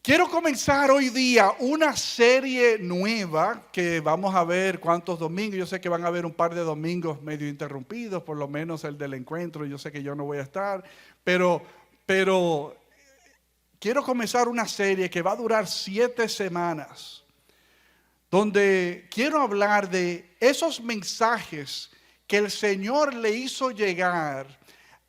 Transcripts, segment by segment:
Quiero comenzar hoy día una serie nueva que vamos a ver cuántos domingos. Yo sé que van a haber un par de domingos medio interrumpidos, por lo menos el del encuentro. Yo sé que yo no voy a estar, pero quiero comenzar una serie que va a durar 7 semanas, donde quiero hablar de esos mensajes que el Señor le hizo llegar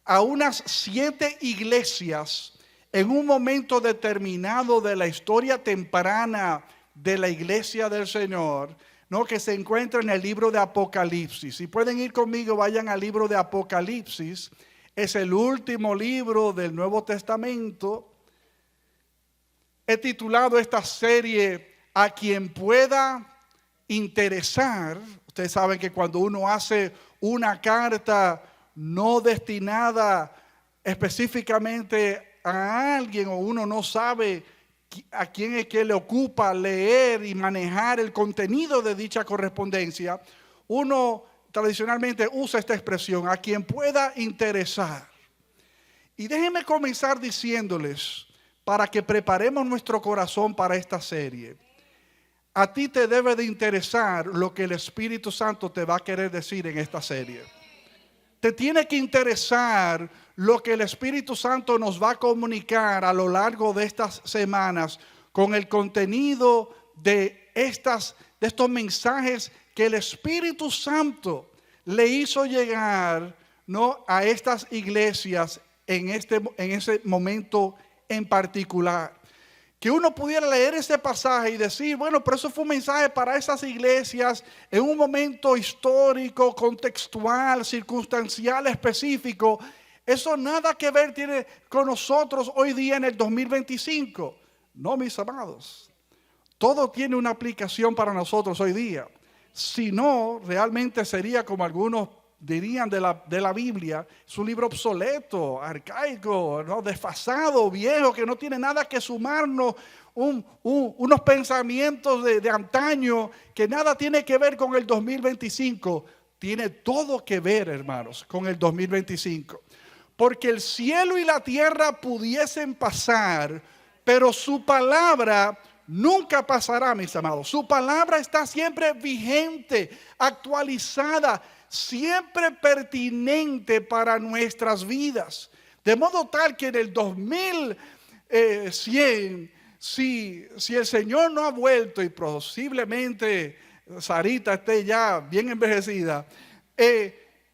a unas 7 iglesias en un momento determinado de la historia temprana de la iglesia del Señor, ¿no? Que se encuentra en el libro de Apocalipsis. Si pueden ir conmigo, vayan al libro de Apocalipsis. Es el último libro del Nuevo Testamento. He titulado esta serie A quien pueda interesar. Ustedes saben que cuando uno hace una carta no destinada específicamente a alguien, o uno no sabe a quién es que le ocupa leer y manejar el contenido de dicha correspondencia, uno tradicionalmente usa esta expresión, a quien pueda interesar. Y déjenme comenzar diciéndoles, para que preparemos nuestro corazón para esta serie, a ti te debe de interesar lo que el Espíritu Santo te va a querer decir en esta serie. Te tiene que interesar lo que el Espíritu Santo nos va a comunicar a lo largo de estas semanas con el contenido de estos mensajes que el Espíritu Santo le hizo llegar, ¿no?, a estas iglesias en ese momento en particular. Que uno pudiera leer ese pasaje y decir, bueno, pero eso fue un mensaje para esas iglesias en un momento histórico, contextual, circunstancial, específico. Eso nada que ver tiene con nosotros hoy día en el 2025. No, mis amados. Todo tiene una aplicación para nosotros hoy día. Si no, realmente sería como algunos dirían de la Biblia, es un libro obsoleto, arcaico, ¿no?, desfasado, viejo, que no tiene nada que sumarnos, unos pensamientos de antaño, que nada tiene que ver con el 2025. Tiene todo que ver, hermanos, con el 2025. Porque el cielo y la tierra pudiesen pasar, pero su palabra nunca pasará, mis amados. Su palabra está siempre vigente, actualizada, siempre pertinente para nuestras vidas. De modo tal que en el 2100, si el Señor no ha vuelto, y posiblemente Sarita esté ya bien envejecida,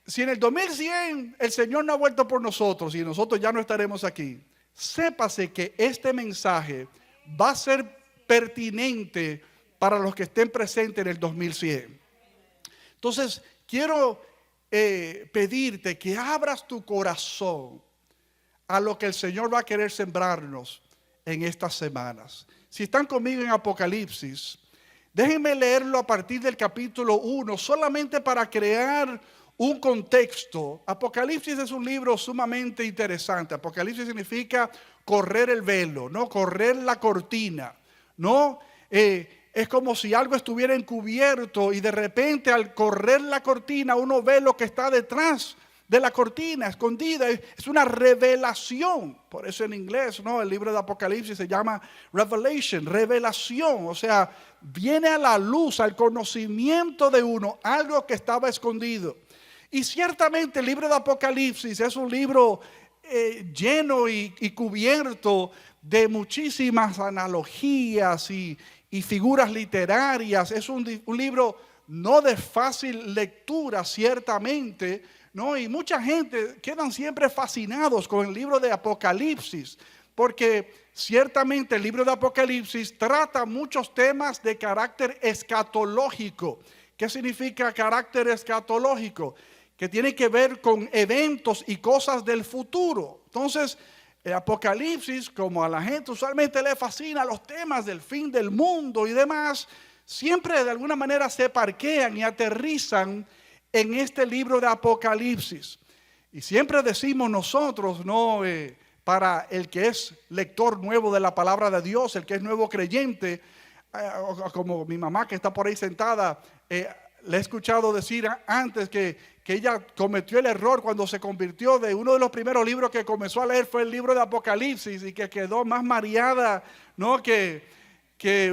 si en el 2100 el Señor no ha vuelto por nosotros y nosotros ya no estaremos aquí, sépase que este mensaje va a ser pertinente para los que estén presentes en el 2100. Entonces, quiero pedirte que abras tu corazón a lo que el Señor va a querer sembrarnos en estas semanas. Si están conmigo en Apocalipsis, déjenme leerlo a partir del capítulo 1, solamente para crear un contexto. Apocalipsis es un libro sumamente interesante. Apocalipsis significa correr el velo, no correr la cortina, no. Es como si algo estuviera encubierto y de repente al correr la cortina uno ve lo que está detrás de la cortina, escondida. Es una revelación. Por eso en inglés, ¿no?, el libro de Apocalipsis se llama Revelation, revelación. O sea, viene a la luz, al conocimiento de uno, algo que estaba escondido. Y ciertamente el libro de Apocalipsis es un libro lleno y cubierto de muchísimas analogías y figuras literarias. Es un libro no de fácil lectura, ciertamente, ¿no? Y mucha gente quedan siempre fascinados con el libro de Apocalipsis, porque ciertamente el libro de Apocalipsis trata muchos temas de carácter escatológico. ¿Qué significa carácter escatológico? Que tiene que ver con eventos y cosas del futuro. Entonces, el Apocalipsis, como a la gente usualmente le fascina los temas del fin del mundo y demás, siempre de alguna manera se parquean y aterrizan en este libro de Apocalipsis. Y siempre decimos nosotros, ¿no?, para el que es lector nuevo de la palabra de Dios, el que es nuevo creyente, como mi mamá que está por ahí sentada, le he escuchado decir antes que ella cometió el error cuando se convirtió, de uno de los primeros libros que comenzó a leer fue el libro de Apocalipsis, y que quedó más mareada, ¿no? que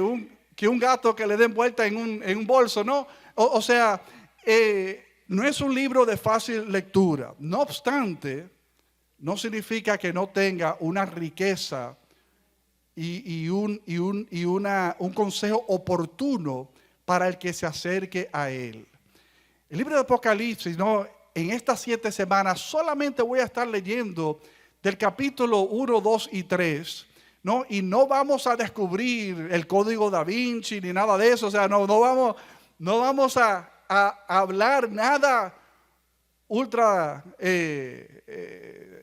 un gato que le den vuelta en un bolso, ¿no? O sea, no es un libro de fácil lectura. No obstante, no significa que no tenga una riqueza y un consejo oportuno para el que se acerque a él. El libro de Apocalipsis, ¿no? En estas 7 semanas solamente voy a estar leyendo del capítulo 1, 2 y 3, ¿no? Y no vamos a descubrir el código Da Vinci ni nada de eso. O sea, no vamos a hablar nada ultra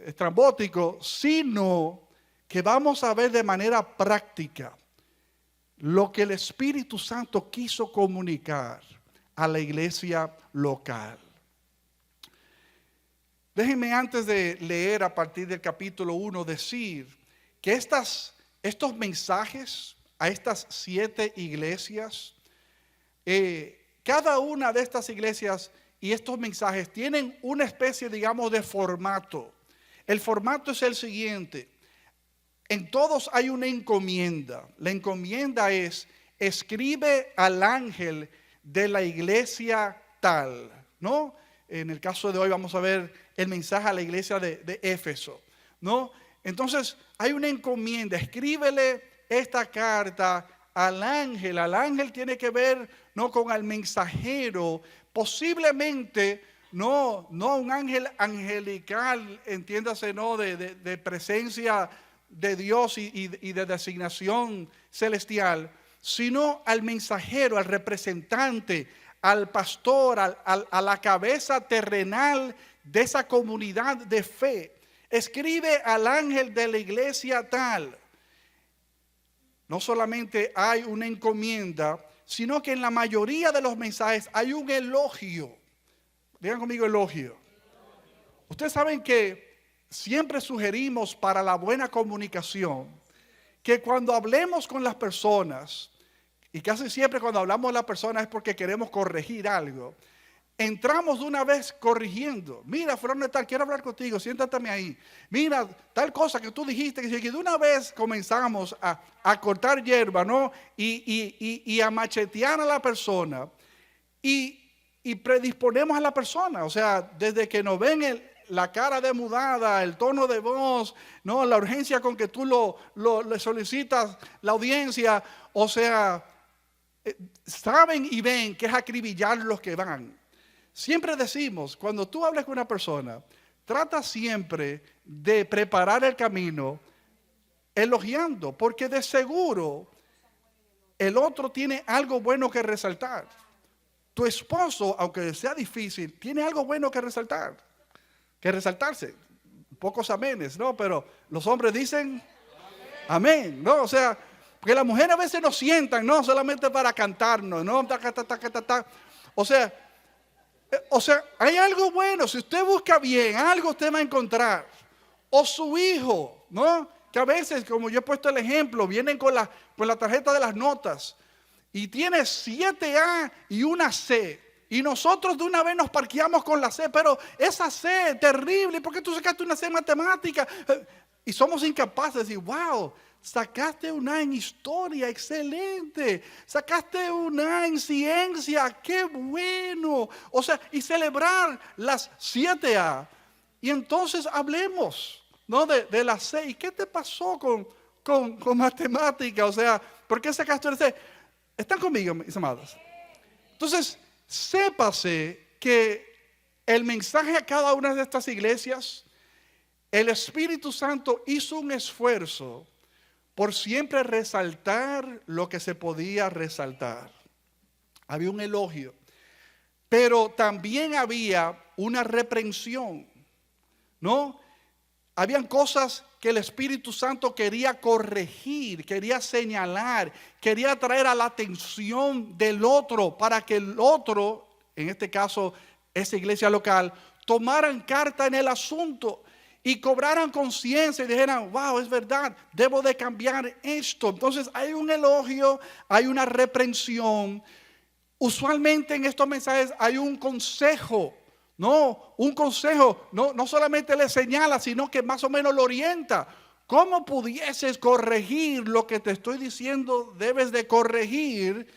estrambótico, sino que vamos a ver de manera práctica lo que el Espíritu Santo quiso comunicar a la iglesia local. Déjenme, antes de leer a partir del capítulo 1, decir que estos mensajes a estas 7 iglesias, cada una de estas iglesias y estos mensajes tienen una especie, digamos, de formato. El formato es el siguiente: en todos hay una encomienda. La encomienda es: escribe al ángel de la iglesia tal, ¿no? En el caso de hoy vamos a ver el mensaje a la iglesia de Éfeso, ¿no? Entonces hay una encomienda: escríbele esta carta al ángel. Al ángel tiene que ver, ¿no?, con el mensajero, posiblemente no un ángel angelical, entiéndase, ¿no?, de presencia de Dios y de designación celestial, sino al mensajero, al representante, al pastor, a la cabeza terrenal de esa comunidad de fe. Escribe al ángel de la iglesia tal. No solamente hay una encomienda, sino que en la mayoría de los mensajes hay un elogio. Digan conmigo: elogio. Ustedes saben que siempre sugerimos, para la buena comunicación, que cuando hablemos con las personas, y casi siempre cuando hablamos de las personas es porque queremos corregir algo, entramos de una vez corrigiendo. Mira, fulano de tal, quiero hablar contigo, siéntate ahí. Mira, tal cosa que tú dijiste, que de una vez comenzamos a cortar hierba, ¿no? Y a machetear a la persona, y predisponemos a la persona. O sea, desde que nos ven la cara demudada, el tono de voz, ¿no?, la urgencia con que tú le solicitas la audiencia, o sea, saben y ven que es acribillar los que van. Siempre decimos, cuando tú hablas con una persona, trata siempre de preparar el camino elogiando, porque de seguro el otro tiene algo bueno que resaltar. Tu esposo, aunque sea difícil, tiene algo bueno que resaltarse. Pocos amenes, ¿no? Pero los hombres dicen amén, ¿no? O sea, porque las mujeres a veces nos sientan, no solamente para cantarnos, ¿no? O sea, hay algo bueno. Si usted busca bien, algo usted va a encontrar. O su hijo, ¿no? Que a veces, como yo he puesto el ejemplo, vienen con la tarjeta de las notas y tiene 7 A y una C. Y nosotros de una vez nos parqueamos con la C, pero esa C es terrible. ¿Por qué tú sacaste una C en matemática? Y somos incapaces de decir: wow, sacaste una en historia, excelente. Sacaste una en ciencia, qué bueno. O sea, y celebrar las 7 A. Y entonces hablemos, ¿no?, de la C. ¿Y qué te pasó con matemática? O sea, ¿por qué sacaste una C? ¿Están conmigo, mis amados? Entonces, sépase que el mensaje a cada una de estas iglesias, el Espíritu Santo hizo un esfuerzo por siempre resaltar lo que se podía resaltar. Había un elogio, pero también había una reprensión, ¿no? Habían cosas que el Espíritu Santo quería corregir, quería señalar, quería traer a la atención del otro, para que el otro, en este caso esa iglesia local, tomaran carta en el asunto y cobraran conciencia y dijeran: wow, es verdad, debo de cambiar esto. Entonces hay un elogio, hay una reprensión. Usualmente en estos mensajes hay un consejo, no solamente le señala, sino que más o menos lo orienta. ¿Cómo pudieses corregir lo que te estoy diciendo debes de corregir?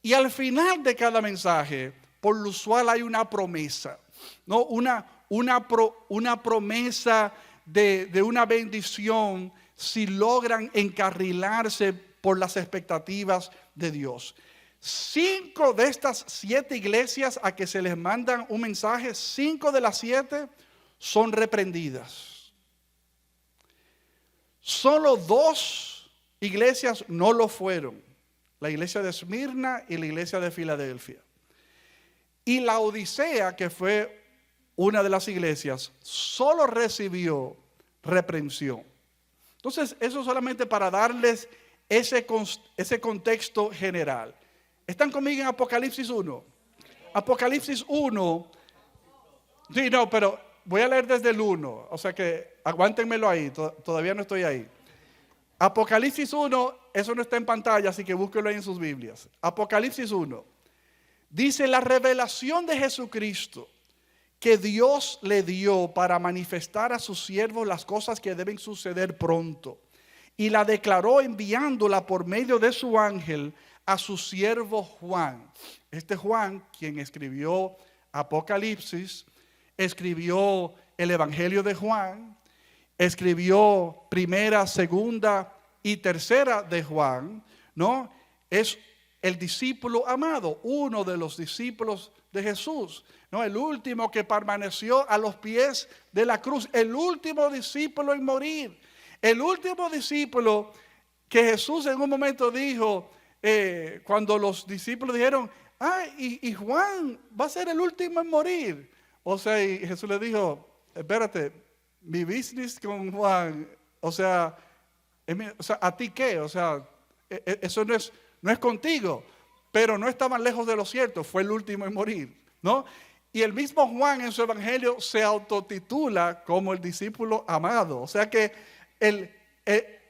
Y al final de cada mensaje, por lo usual hay una promesa, ¿no? Una promesa de una bendición si logran encarrilarse por las expectativas de Dios. 5 de estas 7 iglesias a que se les mandan un mensaje, 5 de las 7 son reprendidas. Solo 2 iglesias no lo fueron. La iglesia de Esmirna y la iglesia de Filadelfia. Y la Odisea, que fue una de las iglesias, solo recibió reprensión. Entonces, eso solamente para darles ese contexto general. ¿Están conmigo en Apocalipsis 1? Apocalipsis 1. Sí, no, pero voy a leer desde el 1. O sea que aguántenmelo ahí, todavía no estoy ahí. Apocalipsis 1, eso no está en pantalla, así que búsquenlo ahí en sus Biblias. Apocalipsis 1. Dice la revelación de Jesucristo que Dios le dio para manifestar a sus siervos las cosas que deben suceder pronto. Y la declaró enviándola por medio de su ángel a su siervo Juan. Este Juan, quien escribió Apocalipsis, escribió el Evangelio de Juan, escribió primera, segunda y tercera de Juan, ¿no? Es el discípulo amado, uno de los discípulos de Jesús, ¿no? El último que permaneció a los pies de la cruz, el último discípulo en morir, el último discípulo que Jesús en un momento dijo, cuando los discípulos dijeron, y Juan va a ser el último en morir. O sea, y Jesús le dijo, espérate, mi business con Juan, o sea, ¿a ti qué? O sea, eso no es contigo, pero no estaban lejos de lo cierto, fue el último en morir, ¿no? Y el mismo Juan en su evangelio se autotitula como el discípulo amado, o sea que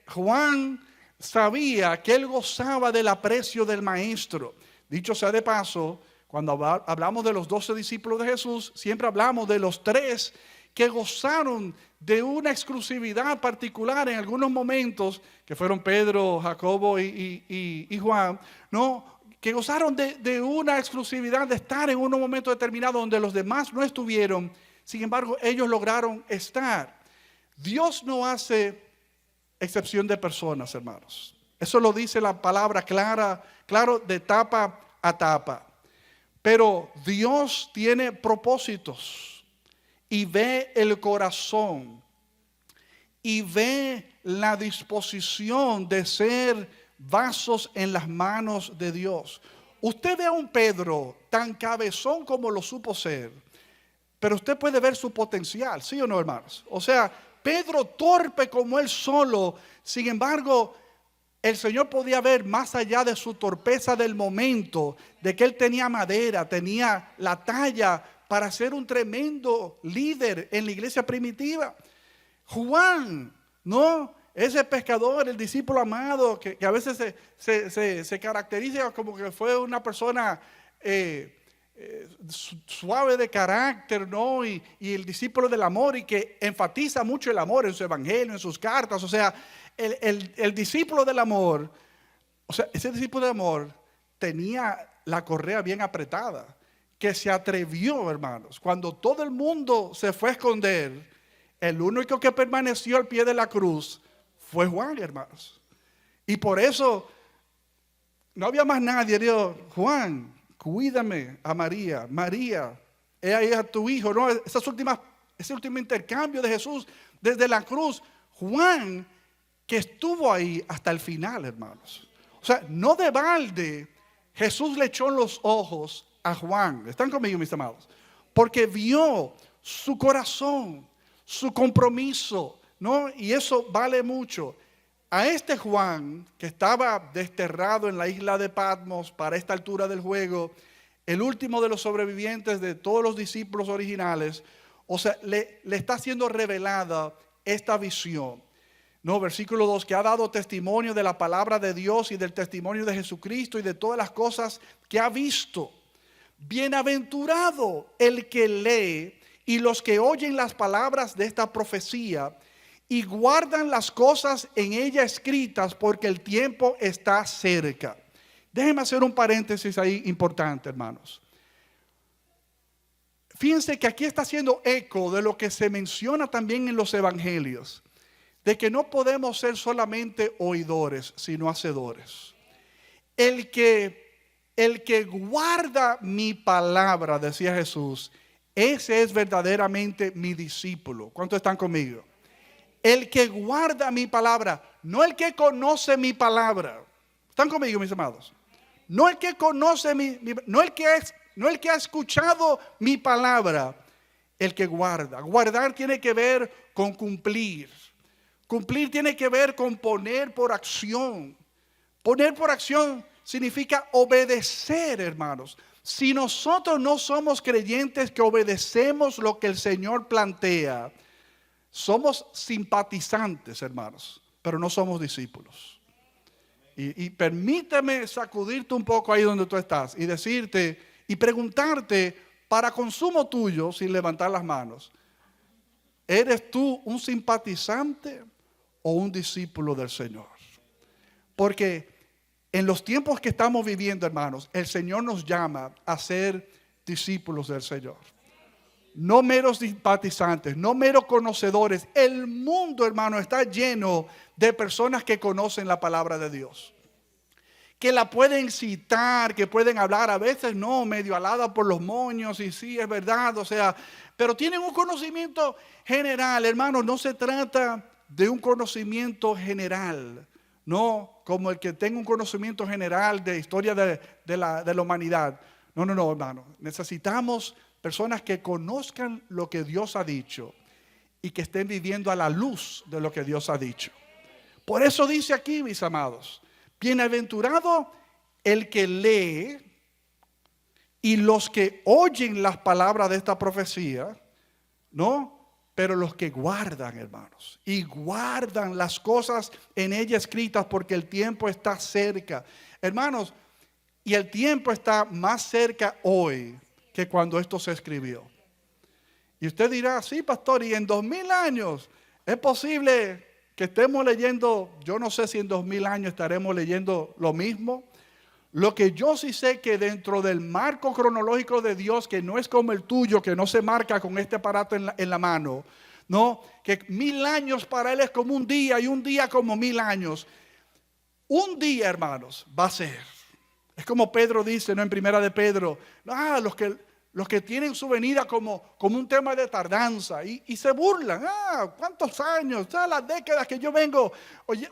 Juan sabía que él gozaba del aprecio del maestro. Dicho sea de paso, cuando hablamos de los 12 discípulos de Jesús, siempre hablamos de los 3 que gozaron de una exclusividad particular en algunos momentos, que fueron Pedro, Jacobo y Juan, ¿no? Que gozaron de una exclusividad de estar en un momento determinado donde los demás no estuvieron. Sin embargo, ellos lograron estar. Dios no hace excepción de personas, hermanos. Eso lo dice la palabra claro, de tapa a tapa. Pero Dios tiene propósitos y ve el corazón y ve la disposición de ser vasos en las manos de Dios. Usted ve a un Pedro tan cabezón como lo supo ser, pero usted puede ver su potencial, ¿sí o no, hermanos? O sea, Pedro torpe como él solo, sin embargo, el Señor podía ver más allá de su torpeza del momento, de que él tenía madera, tenía la talla para ser un tremendo líder en la iglesia primitiva. Juan, ¿no? Ese pescador, el discípulo amado, que a veces se caracteriza como que fue una persona suave de carácter, ¿no? Y el discípulo del amor, y que enfatiza mucho el amor en su evangelio, en sus cartas. O sea, el discípulo del amor, o sea, ese discípulo del amor tenía la correa bien apretada, que se atrevió, hermanos, cuando todo el mundo se fue a esconder, el único que permaneció al pie de la cruz fue Juan, hermanos. Y por eso no había más nadie. Dijo, Juan, cuídame a María. María, he ahí a tu hijo, ¿no? Ese último intercambio de Jesús desde la cruz. Juan, que estuvo ahí hasta el final, hermanos. O sea, no de balde Jesús le echó los ojos a Juan. ¿Están conmigo, mis amados? Porque vio su corazón, su compromiso, ¿no? Y eso vale mucho. A este Juan, que estaba desterrado en la isla de Patmos para esta altura del juego, el último de los sobrevivientes de todos los discípulos originales, o sea, le está siendo revelada esta visión No, versículo 2, que ha dado testimonio de la palabra de Dios y del testimonio de Jesucristo y de todas las cosas que ha visto. Bienaventurado el que lee y los que oyen las palabras de esta profecía y guardan las cosas en ella escritas, porque el tiempo está cerca. Déjenme hacer un paréntesis ahí importante, hermanos. Fíjense que aquí está haciendo eco de lo que se menciona también en los evangelios, de que no podemos ser solamente oidores, sino hacedores. El que guarda mi palabra, decía Jesús, ese es verdaderamente mi discípulo. ¿Cuántos están conmigo? El que guarda mi palabra, no el que conoce mi palabra. ¿Están conmigo, mis amados? No el que conoce no el que ha escuchado mi palabra, el que guarda. Guardar tiene que ver con cumplir. Cumplir tiene que ver con poner por acción. Poner por acción significa obedecer, hermanos. Si nosotros no somos creyentes que obedecemos lo que el Señor plantea, somos simpatizantes, hermanos, pero no somos discípulos. Y permíteme sacudirte un poco ahí donde tú estás y decirte y preguntarte para consumo tuyo, sin levantar las manos, ¿eres tú un simpatizante o un discípulo del Señor? Porque en los tiempos que estamos viviendo, hermanos, el Señor nos llama a ser discípulos del Señor. No meros simpatizantes, no meros conocedores. El mundo, hermano, está lleno de personas que conocen la palabra de Dios, que la pueden citar, que pueden hablar, a veces no, medio alada por los moños, y sí, es verdad, o sea, pero tienen un conocimiento general, hermano. No se trata de un conocimiento general, no como el que tenga un conocimiento general de historia de la humanidad. No, hermano, necesitamos personas que conozcan lo que Dios ha dicho y que estén viviendo a la luz de lo que Dios ha dicho. Por eso dice aquí, mis amados, bienaventurado el que lee y los que oyen las palabras de esta profecía, ¿no? Pero los que guardan, hermanos, y guardan las cosas en ella escritas, porque el tiempo está cerca. Hermanos, y el tiempo está más cerca hoy que cuando esto se escribió. Y usted dirá, sí, pastor, y en 2000 años es posible que estemos leyendo, yo no sé si en 2000 años estaremos leyendo lo mismo. Lo que yo sí sé, que dentro del marco cronológico de Dios, que no es como el tuyo, que no se marca con este aparato en la mano, no, que 1000 años para Él es como un día y un día como 1000 años. Un día, hermanos, va a ser. Es como Pedro dice, ¿no? En primera de Pedro, los que tienen su venida como un tema de tardanza y se burlan. ¿Cuántos años? Las décadas que yo vengo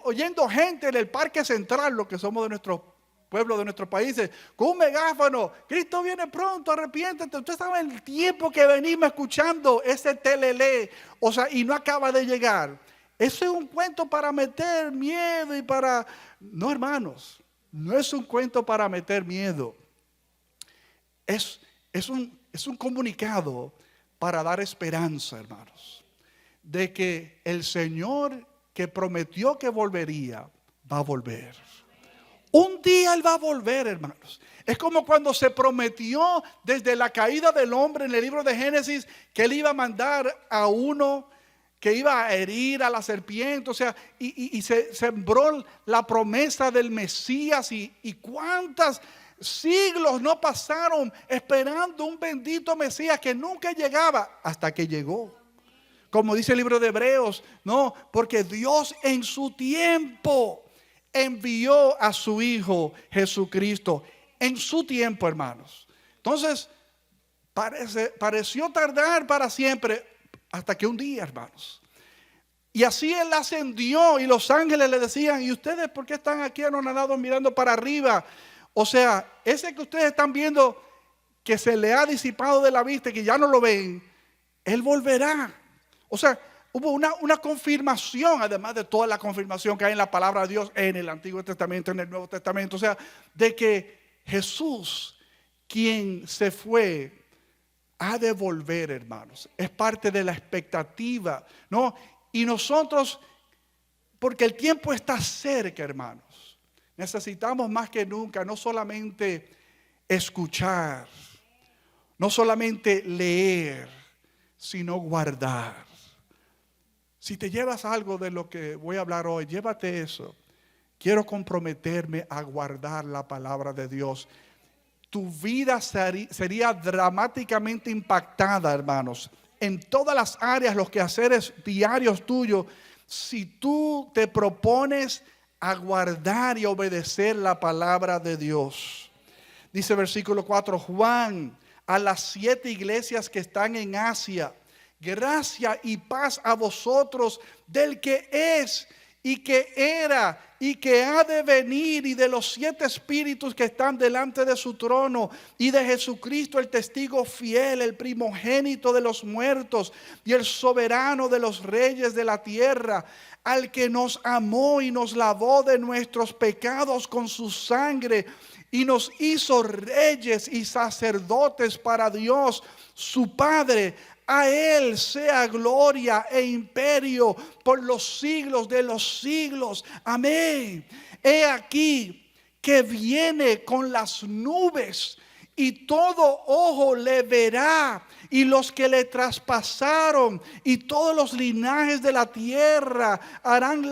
oyendo gente en el Parque Central, los que somos de nuestro pueblo, de nuestros países, con un megáfono: Cristo viene pronto, arrepiéntete. Usted sabe el tiempo que venimos escuchando ese telelé, o sea, y no acaba de llegar. Eso es un cuento para meter miedo y para... No, hermanos, no es un cuento para meter miedo. Es un comunicado para dar esperanza, hermanos, de que el Señor que prometió que volvería, va a volver. Un día Él va a volver, hermanos. Es como cuando se prometió desde la caída del hombre en el libro de Génesis, que Él iba a mandar a uno que iba a herir a la serpiente, o sea, y se sembró la promesa del Mesías, y cuántos siglos no pasaron esperando un bendito Mesías que nunca llegaba, hasta que llegó. Como dice el libro de Hebreos, no, porque Dios en su tiempo envió a su Hijo Jesucristo. En su tiempo, hermanos. Entonces, pareció tardar para siempre, hasta que un día, hermanos. Y así Él ascendió, y los ángeles le decían: ¿y ustedes por qué están aquí anonadados mirando para arriba? O sea, ese que ustedes están viendo, que se le ha disipado de la vista y que ya no lo ven, Él volverá. O sea, hubo una confirmación, además de toda la confirmación que hay en la palabra de Dios, en el Antiguo Testamento, en el Nuevo Testamento. O sea, de que Jesús, quien se fue, ha de volver, hermanos. Es parte de la expectativa, ¿no? Y nosotros Porque el tiempo está cerca, hermanos. Necesitamos más que nunca no solamente escuchar, no solamente leer, sino guardar. Si te llevas algo de lo que voy a hablar hoy, llévate eso. Quiero comprometerme a guardar la palabra de Dios. Tu vida sería dramáticamente impactada, hermanos, en todas las áreas, los quehaceres diarios tuyos, si tú te propones a guardar y obedecer la palabra de Dios. Dice versículo 4, Juan, a las 7 iglesias que están en Asia, gracia y paz a vosotros del que es y que era y que ha de venir, y de los 7 espíritus que están delante de su trono, y de Jesucristo el testigo fiel, el primogénito de los muertos y el soberano de los reyes de la tierra, al que nos amó y nos lavó de nuestros pecados con su sangre y nos hizo reyes y sacerdotes para Dios su Padre. A Él sea gloria e imperio por los siglos de los siglos. Amén. He aquí que viene con las nubes, y todo ojo le verá, y los que le traspasaron, y todos los linajes de la tierra harán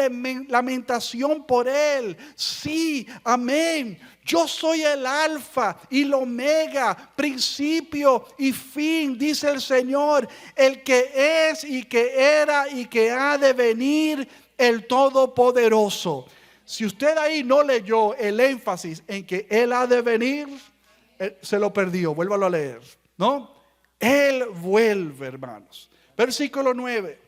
lamentación por él. Sí, amén. Yo soy el alfa y el omega, principio y fin, dice el Señor, el que es y que era y que ha de venir, el Todopoderoso. Si usted ahí no leyó el énfasis en que Él ha de venir, se lo perdió. Vuélvalo a leer, ¿no? Él vuelve, hermanos. Versículo 9.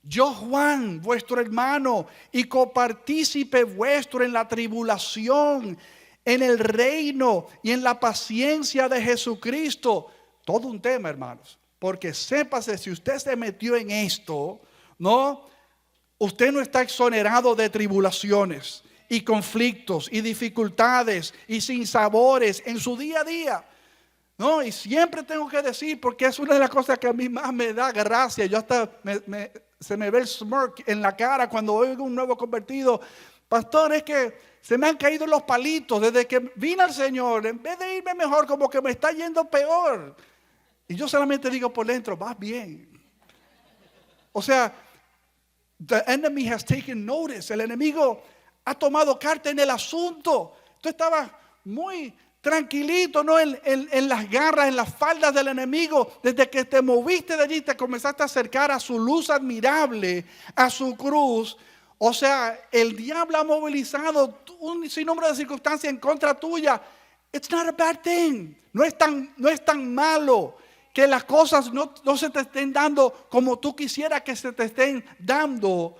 Yo, Juan, vuestro hermano y copartícipe vuestro en la tribulación, en el reino y en la paciencia de Jesucristo. Todo un tema, hermanos. Porque sépase, si usted se metió en esto, ¿no? Usted no está exonerado de tribulaciones y conflictos y dificultades y sinsabores en su día a día. No, y siempre tengo que decir, porque es una de las cosas que a mí más me da gracia. Yo hasta se me ve el smirk en la cara cuando oigo un nuevo convertido. Pastor, es que se me han caído los palitos desde que vine al Señor. En vez de irme mejor, como que me está yendo peor. Y yo solamente digo por dentro, vas bien. O sea, the enemy has taken notice. El enemigo ha tomado carta en el asunto. Tú estabas muy tranquilito, ¿no? En las garras, en las faldas del enemigo. Desde que te moviste de allí, te comenzaste a acercar a su luz admirable, a su cruz. O sea, el diablo ha movilizado un sinnúmero de circunstancias en contra tuya. It's not a bad thing. No es tan malo que las cosas no se te estén dando como tú quisieras que se te estén dando.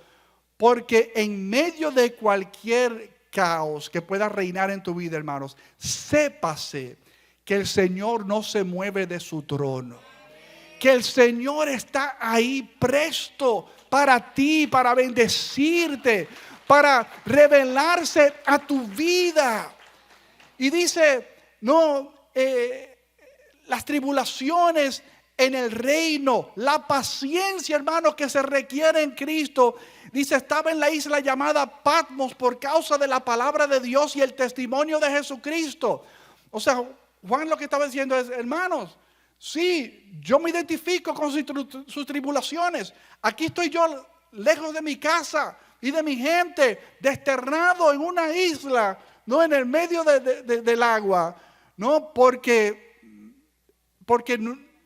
Porque en medio de cualquier caos que pueda reinar en tu vida, hermanos, sépase que el Señor no se mueve de su trono. Que el Señor está ahí presto para ti, para bendecirte, para revelarse a tu vida. Y dice, no, las tribulaciones en el reino, la paciencia, hermanos, que se requiere en Cristo. Dice, estaba en la isla llamada Patmos por causa de la palabra de Dios y el testimonio de Jesucristo. O sea, Juan lo que estaba diciendo es, hermanos, sí, yo me identifico con sus tribulaciones. Aquí estoy yo lejos de mi casa y de mi gente, desterrado en una isla, no en el medio del agua, no porque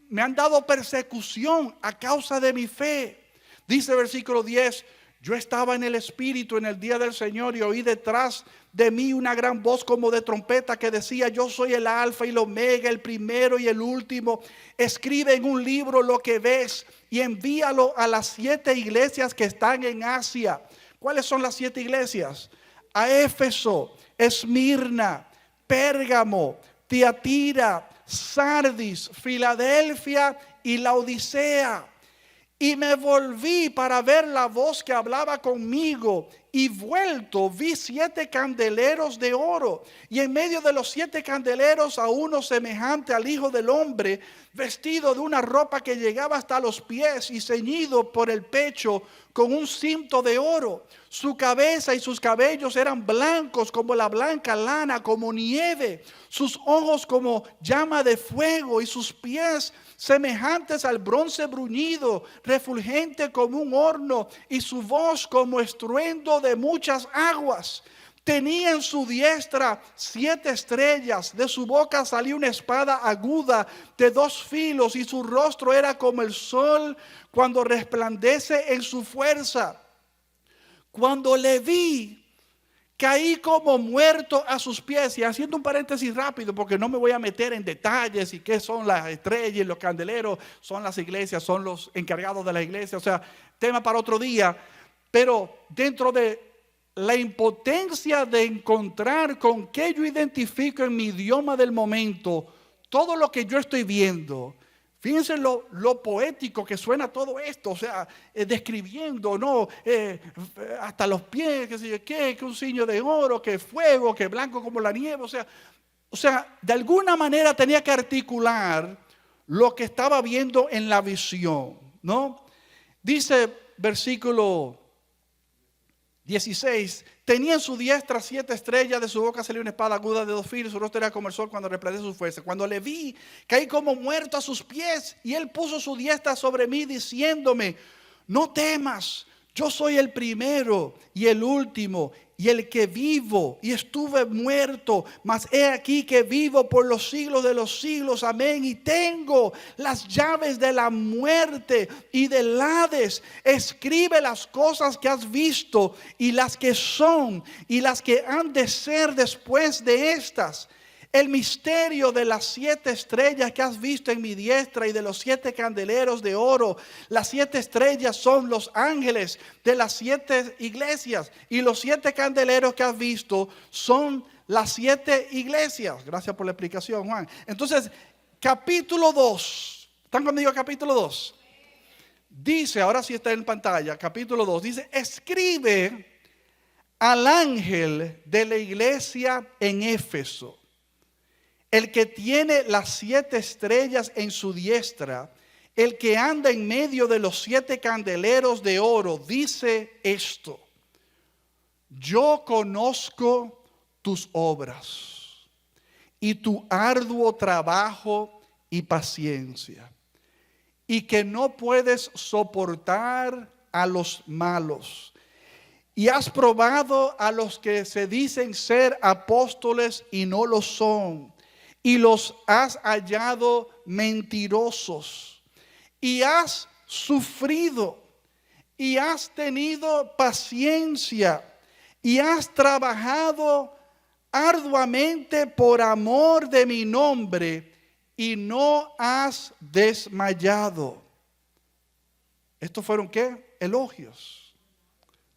me han dado persecución a causa de mi fe. Dice versículo 10, yo estaba en el Espíritu en el día del Señor y oí detrás de mí una gran voz como de trompeta que decía, yo soy el alfa y el omega, el primero y el último. Escribe en un libro lo que ves y envíalo a las 7 iglesias que están en Asia. ¿Cuáles son las 7 iglesias? A Éfeso, Esmirna, Pérgamo, Tiatira, Sardis, Filadelfia y Laodicea. Y me volví para ver la voz que hablaba conmigo, y vuelto vi 7 candeleros de oro, y en medio de los 7 candeleros a uno semejante al Hijo del Hombre, vestido de una ropa que llegaba hasta los pies y ceñido por el pecho con un cinto de oro. Su cabeza y sus cabellos eran blancos como la blanca lana, como nieve. Sus ojos como llama de fuego y sus pies semejantes al bronce bruñido, refulgente como un horno, y su voz como estruendo de muchas aguas. Tenía en su diestra 7 estrellas, de su boca salía una espada aguda de 2 filos, y su rostro era como el sol cuando resplandece en su fuerza. Cuando le vi, caí como muerto a sus pies. Y haciendo un paréntesis rápido, porque no me voy a meter en detalles y qué son las estrellas y los candeleros, son las iglesias, son los encargados de la iglesia, o sea, tema para otro día. Pero dentro de la impotencia de encontrar con qué yo identifico en mi idioma del momento todo lo que yo estoy viendo. Fíjense lo poético que suena todo esto, o sea, describiendo, ¿no? Hasta los pies, que sé yo qué, que un ciño de oro, que fuego, que blanco como la nieve, o sea, de alguna manera tenía que articular lo que estaba viendo en la visión, ¿no? Dice versículo 16, tenía en su diestra 7 estrellas, de su boca salió una espada aguda de 2 filos, su rostro era como el sol cuando resplandece su fuerza. Cuando le vi, caí como muerto a sus pies, y él puso su diestra sobre mí diciéndome: no temas, yo soy el primero y el último y el que vivo, y estuve muerto, mas he aquí que vivo por los siglos de los siglos, amén, y tengo las llaves de la muerte y del Hades. Escribe las cosas que has visto, y las que son, y las que han de ser después de estas. El misterio de las 7 estrellas que has visto en mi diestra y de los 7 candeleros de oro. Las 7 estrellas son los ángeles de las 7 iglesias, y los 7 candeleros que has visto son las 7 iglesias. Gracias por la explicación, Juan. Entonces, capítulo 2. ¿Están conmigo? Capítulo 2. Dice, ahora sí está en pantalla, capítulo 2. Dice: escribe al ángel de la iglesia en Éfeso, el que tiene las 7 estrellas en su diestra, el que anda en medio de los 7 candeleros de oro, dice esto: yo conozco tus obras y tu arduo trabajo y paciencia, y que no puedes soportar a los malos, y has probado a los que se dicen ser apóstoles y no lo son, y los has hallado mentirosos, y has sufrido, y has tenido paciencia, y has trabajado arduamente por amor de mi nombre, y no has desmayado. ¿Estos fueron qué? Elogios,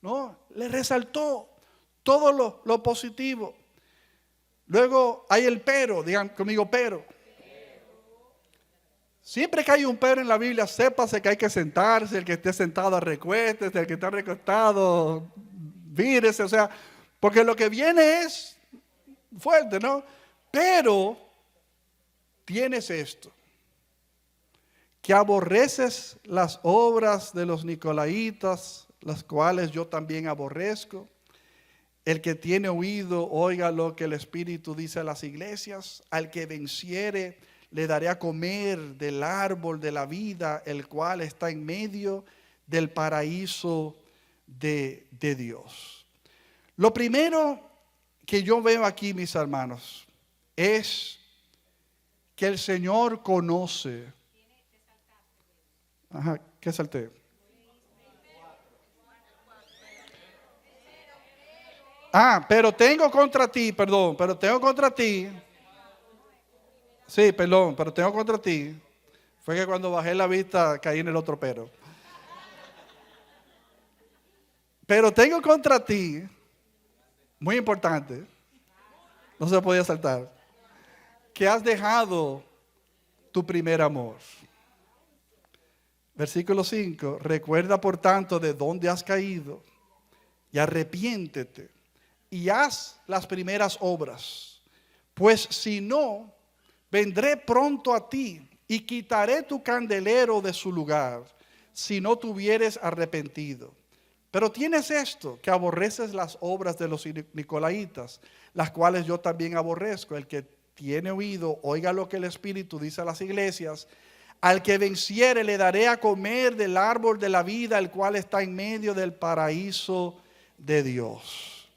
¿no? Le resaltó todo lo positivo. Luego hay el pero, digan conmigo pero. Siempre que hay un pero en la Biblia, sépase que hay que sentarse, el que esté sentado recuéstese, el que está recostado vírese, o sea, porque lo que viene es fuerte, ¿no? Pero tienes esto, que aborreces las obras de los nicolaítas, las cuales yo también aborrezco. El que tiene oído, oiga lo que el Espíritu dice a las iglesias. Al que venciere, le daré a comer del árbol de la vida, el cual está en medio del paraíso de Dios. Lo primero que yo veo aquí, mis hermanos, es que el Señor conoce. Ajá, ¿qué salté? Pero tengo contra ti, pero tengo contra ti. Sí, perdón, pero tengo contra ti. Fue que cuando bajé la vista caí en el otro pero. Pero tengo contra ti, muy importante, no se podía saltar, que has dejado tu primer amor. Versículo 5, recuerda por tanto de dónde has caído y arrepiéntete y haz las primeras obras, pues si no, vendré pronto a ti y quitaré tu candelero de su lugar, si no te hubieres arrepentido. Pero tienes esto, que aborreces las obras de los nicolaitas, las cuales yo también aborrezco. El que tiene oído, oiga lo que el Espíritu dice a las iglesias. Al que venciere le daré a comer del árbol de la vida, el cual está en medio del paraíso de Dios.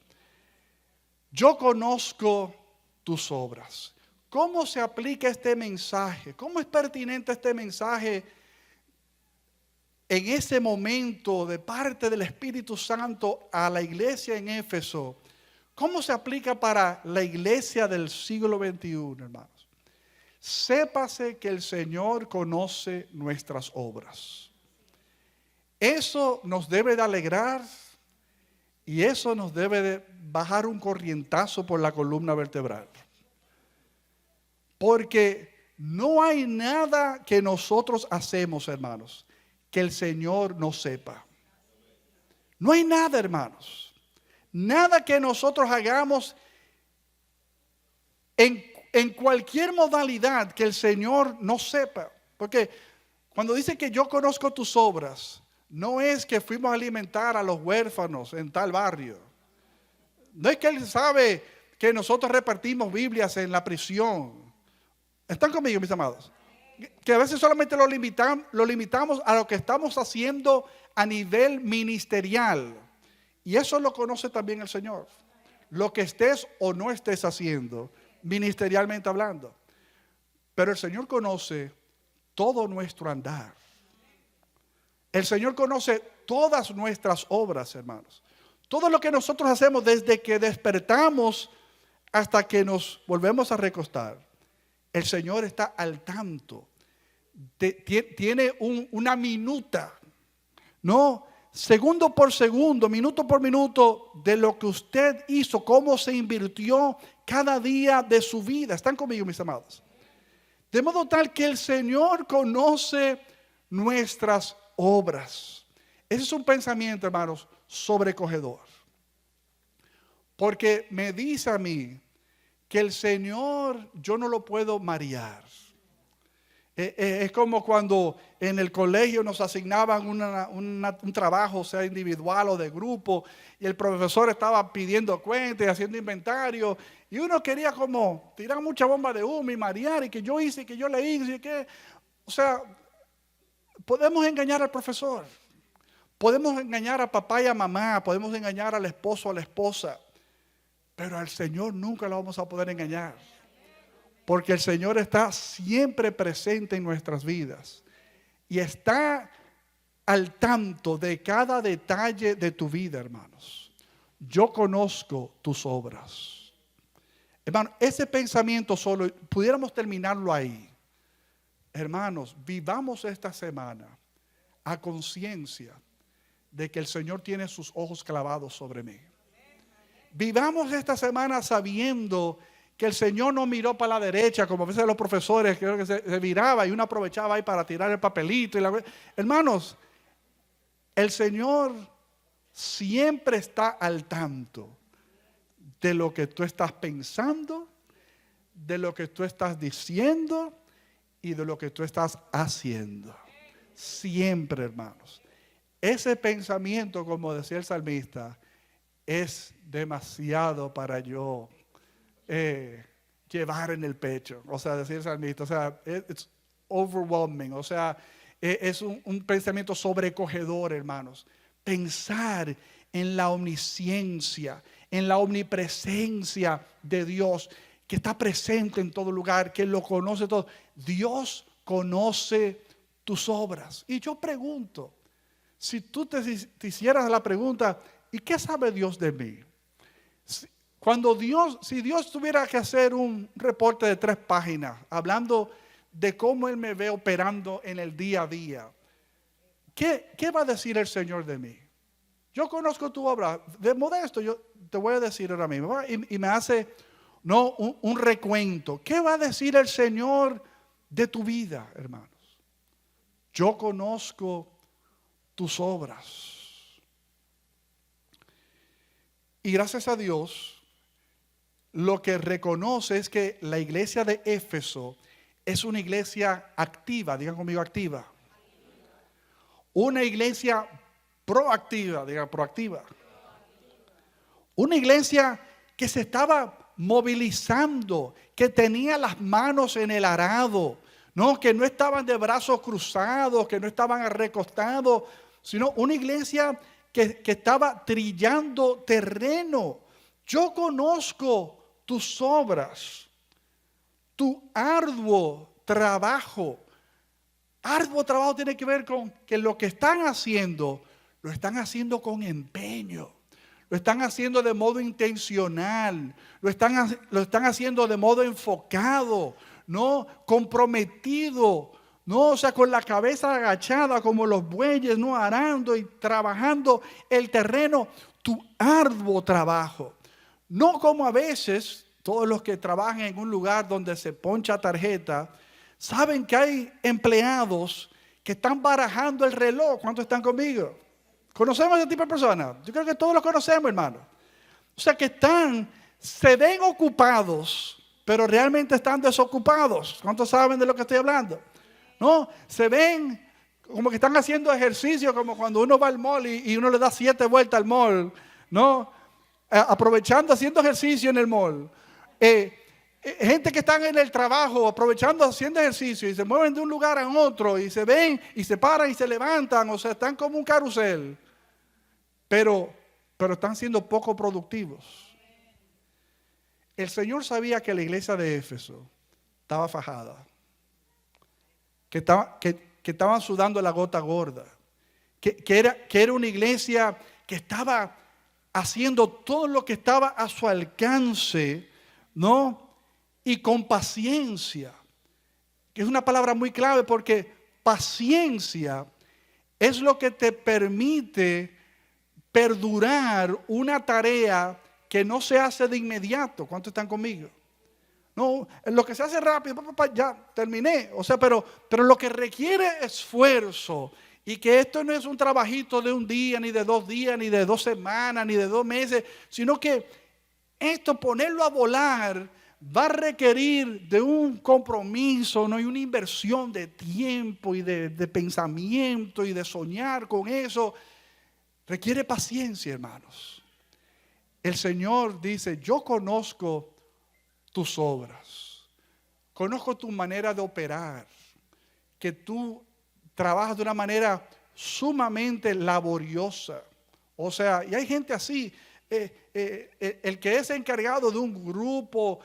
Yo conozco tus obras. ¿Cómo se aplica este mensaje? ¿Cómo es pertinente este mensaje en ese momento de parte del Espíritu Santo a la iglesia en Éfeso? ¿Cómo se aplica para la iglesia del siglo XXI, hermanos? Sépase que el Señor conoce nuestras obras. Eso nos debe de alegrar y eso nos debe de bajar un corrientazo por la columna vertebral. Porque no hay nada que nosotros hacemos, hermanos, que el Señor no sepa. No hay nada, hermanos. Nada que nosotros hagamos en cualquier modalidad que el Señor no sepa. Porque cuando dice que yo conozco tus obras, no es que fuimos a alimentar a los huérfanos en tal barrio. No es que Él sabe que nosotros repartimos Biblias en la prisión. ¿Están conmigo, mis amados? Que a veces solamente lo limitamos a lo que estamos haciendo a nivel ministerial. Y eso lo conoce también el Señor. Lo que estés o no estés haciendo, ministerialmente hablando. Pero el Señor conoce todo nuestro andar. El Señor conoce todas nuestras obras, hermanos. Todo lo que nosotros hacemos desde que despertamos hasta que nos volvemos a recostar. El Señor está al tanto. Tiene una minuta, no, segundo por segundo, minuto por minuto, de lo que usted hizo, cómo se invirtió cada día de su vida. ¿Están conmigo, mis amados? De modo tal que el Señor conoce nuestras obras. Ese es un pensamiento, hermanos, sobrecogedor. Porque me dice a mí que el Señor yo no lo puedo marear. Es como cuando en el colegio nos asignaban un trabajo, sea individual o de grupo, y el profesor estaba pidiendo cuentas y haciendo inventario, y uno quería como tirar mucha bomba de humo y marear, y que yo hice, y que yo le hice, y que, o sea, podemos engañar al profesor, podemos engañar a papá y a mamá, podemos engañar al esposo o a la esposa, pero al Señor nunca lo vamos a poder engañar. Porque el Señor está siempre presente en nuestras vidas. Y está al tanto de cada detalle de tu vida, hermanos. Yo conozco tus obras. Hermano, ese pensamiento solo, pudiéramos terminarlo ahí. Hermanos, vivamos esta semana a conciencia de que el Señor tiene sus ojos clavados sobre mí. Vivamos esta semana sabiendo que el Señor no miró para la derecha, como a veces los profesores, creo que se viraba y uno aprovechaba ahí para tirar el papelito. Hermanos, el Señor siempre está al tanto de lo que tú estás pensando, de lo que tú estás diciendo y de lo que tú estás haciendo. Siempre, hermanos. Ese pensamiento, como decía el salmista, es demasiado para yo llevar en el pecho, o sea, decir el salmista, o sea, it's overwhelming, o sea, es un pensamiento sobrecogedor, hermanos. Pensar en la omnisciencia, en la omnipresencia de Dios, que está presente en todo lugar, que lo conoce todo. Dios conoce tus obras. Y yo pregunto, si tú te hicieras la pregunta, ¿y qué sabe Dios de mí? Si Dios tuviera que hacer un reporte de 3 páginas hablando de cómo Él me ve operando en el día a día, ¿qué va a decir el Señor de mí? Yo conozco tu obra, de modesto, yo te voy a decir ahora mismo, y me hace un recuento. ¿Qué va a decir el Señor de tu vida, hermanos? Yo conozco tus obras. Y gracias a Dios, lo que reconoce es que la iglesia de Éfeso es una iglesia activa, digan conmigo activa. Una iglesia proactiva, diga proactiva. Una iglesia que se estaba movilizando, que tenía las manos en el arado, no, que no estaban de brazos cruzados, que no estaban recostados, sino una iglesia que estaba trillando terreno. Yo conozco tus obras, tu arduo trabajo. Arduo trabajo tiene que ver con que lo que están haciendo, lo están haciendo con empeño. Lo están haciendo de modo intencional, lo están haciendo de modo enfocado, no comprometido, no, o sea, con la cabeza agachada como los bueyes, no, arando y trabajando el terreno, tu arduo trabajo. No como a veces todos los que trabajan en un lugar donde se poncha tarjeta, saben que hay empleados que están barajando el reloj. ¿Cuántos están conmigo? ¿Conocemos ese tipo de personas? Yo creo que todos los conocemos, hermano. O sea que se ven ocupados, pero realmente están desocupados. ¿Cuántos saben de lo que estoy hablando? No, se ven como que están haciendo ejercicio, como cuando uno va al mall y uno le da 7 vueltas al mall, ¿no? Aprovechando, haciendo ejercicio en el mall. Gente que están en el trabajo, aprovechando, haciendo ejercicio y se mueven de un lugar a otro y se ven y se paran y se levantan, o sea, están como un carrusel. Pero están siendo poco productivos. El Señor sabía que la iglesia de Éfeso estaba fajada, que estaban sudando la gota gorda, que era una iglesia que estaba haciendo todo lo que estaba a su alcance, ¿no? Y con paciencia, que es una palabra muy clave porque paciencia es lo que te permite perdurar una tarea que no se hace de inmediato. ¿Cuántos están conmigo? No, lo que se hace rápido, ya terminé. O sea, pero lo que requiere esfuerzo, y que esto no es un trabajito de un día, ni de 2 días, ni de 2 semanas, ni de 2 meses, sino que esto, ponerlo a volar, va a requerir de un compromiso, ¿no? Y una inversión de tiempo y de pensamiento y de soñar con eso. Requiere paciencia, hermanos. El Señor dice, yo conozco tus obras, conozco tu manera de operar, que tú trabajas de una manera sumamente laboriosa. O sea, y hay gente así, el que es encargado de un grupo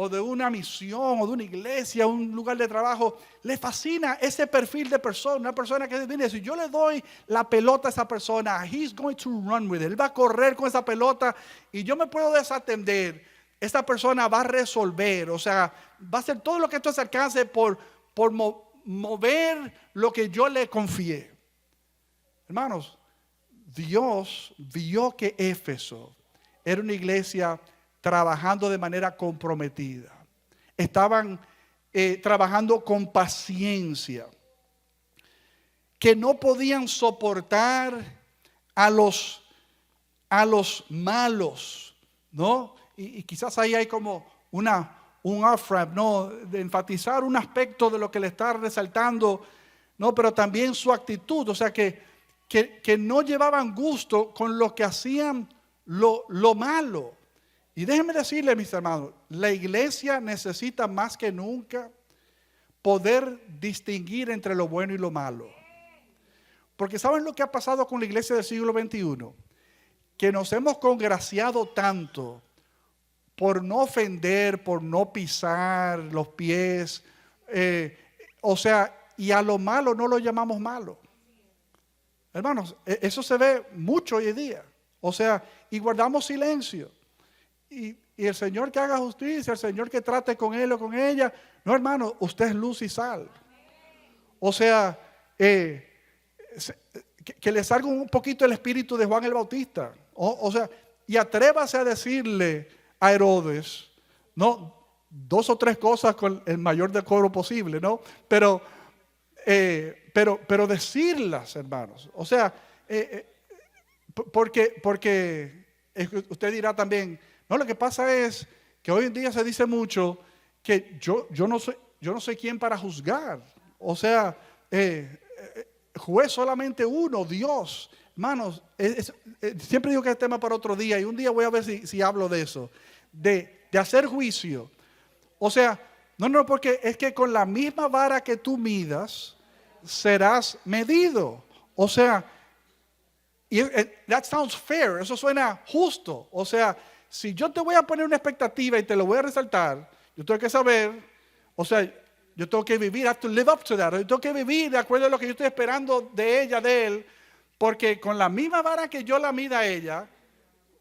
o de una misión o de una iglesia, un lugar de trabajo, le fascina ese perfil de persona, una persona que viene, si yo le doy la pelota a esa persona, he's going to run with it, él va a correr con esa pelota y yo me puedo desatender, esa persona va a resolver, o sea, va a hacer todo lo que esto se alcance por mover lo que yo le confié. Hermanos, Dios vio que Éfeso era una iglesia trabajando de manera comprometida. Estaban trabajando con paciencia. Que no podían soportar a los malos, ¿no? Y quizás ahí hay como un off-ramp, ¿no? De enfatizar un aspecto de lo que le está resaltando, ¿no? Pero también su actitud, o sea que no llevaban gusto con lo que hacían lo malo. Y déjenme decirle, mis hermanos, la iglesia necesita más que nunca poder distinguir entre lo bueno y lo malo. Porque ¿saben lo que ha pasado con la iglesia del siglo XXI? Que nos hemos congraciado tanto por no ofender, por no pisar los pies, o sea, y a lo malo no lo llamamos malo. Hermanos, eso se ve mucho hoy en día. O sea, y guardamos silencio. Y el Señor que haga justicia, el Señor que trate con él o con ella. No, hermano, usted es luz y sal. O sea, que le salga un poquito el espíritu de Juan el Bautista. O sea, y atrévase a decirle a Herodes, no, 2 o 3 cosas con el mayor decoro posible, ¿no? Pero decirlas, hermanos. O sea, porque usted dirá también, no, lo que pasa es que hoy en día se dice mucho que yo no soy quien para juzgar. O sea, juez solamente uno, Dios. Hermanos, siempre digo que es tema para otro día y un día voy a ver si hablo de eso, de hacer juicio. O sea, no, porque es que con la misma vara que tú midas, serás medido. O sea, that sounds fair, eso suena justo. O sea, si yo te voy a poner una expectativa y te lo voy a resaltar, yo tengo que saber, o sea, yo tengo que vivir, I have to live up to that. Yo tengo que vivir de acuerdo a lo que yo estoy esperando de ella, de él, porque con la misma vara que yo la mida a ella,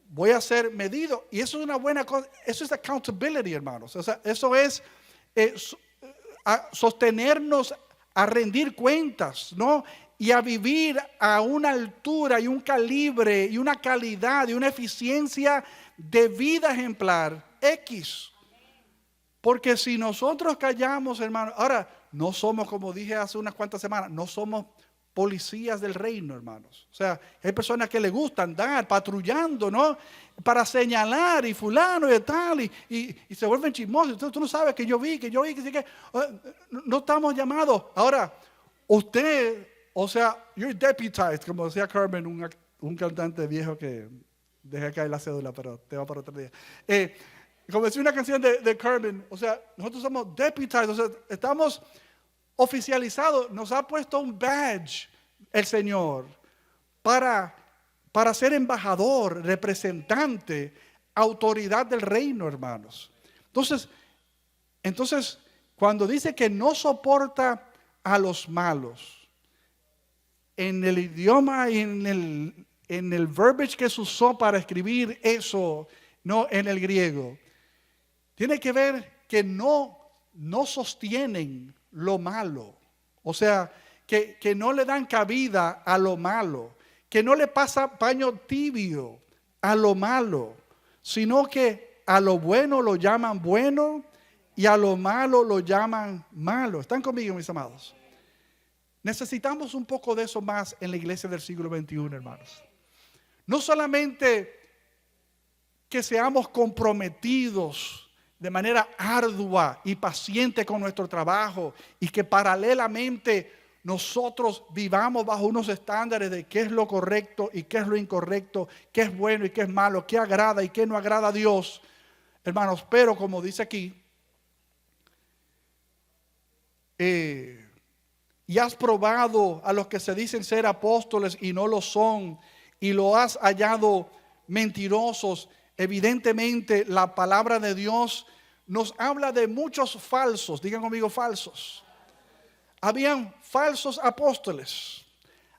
voy a ser medido. Y eso es una buena cosa, eso es accountability, hermanos. O sea, eso es sostenernos a rendir cuentas, ¿no? Y a vivir a una altura y un calibre y una calidad y una eficiencia de vida ejemplar X. Porque si nosotros callamos, hermano, ahora no somos, como dije hace unas cuantas semanas, no somos policías del reino, hermanos. O sea, hay personas que les gusta andar patrullando, ¿no? Para señalar y fulano y tal, y se vuelven chismosos. Entonces, tú no sabes que yo vi, que sí que no estamos llamados. Ahora, usted, o sea, you're deputized, como decía Carmen, un cantante viejo que dejé caer la cédula, pero te va para otro día. Como decía una canción de Carmen, o sea, nosotros somos deputized, o sea, estamos oficializados, nos ha puesto un badge el Señor para ser embajador, representante, autoridad del reino, hermanos. Entonces, cuando dice que no soporta a los malos, en el idioma y en el verbiage que se usó para escribir eso, no en el griego, tiene que ver que no sostienen lo malo. O sea, que no le dan cabida a lo malo, que no le pasa paño tibio a lo malo, sino que a lo bueno lo llaman bueno y a lo malo lo llaman malo. ¿Están conmigo, mis amados? Necesitamos un poco de eso más en la iglesia del siglo XXI, hermanos. No solamente que seamos comprometidos de manera ardua y paciente con nuestro trabajo y que paralelamente nosotros vivamos bajo unos estándares de qué es lo correcto y qué es lo incorrecto, qué es bueno y qué es malo, qué agrada y qué no agrada a Dios, hermanos. Pero como dice aquí, y has probado a los que se dicen ser apóstoles y no lo son, y lo has hallado mentirosos. Evidentemente la palabra de Dios nos habla de muchos falsos. Digan conmigo, falsos. Habían falsos apóstoles,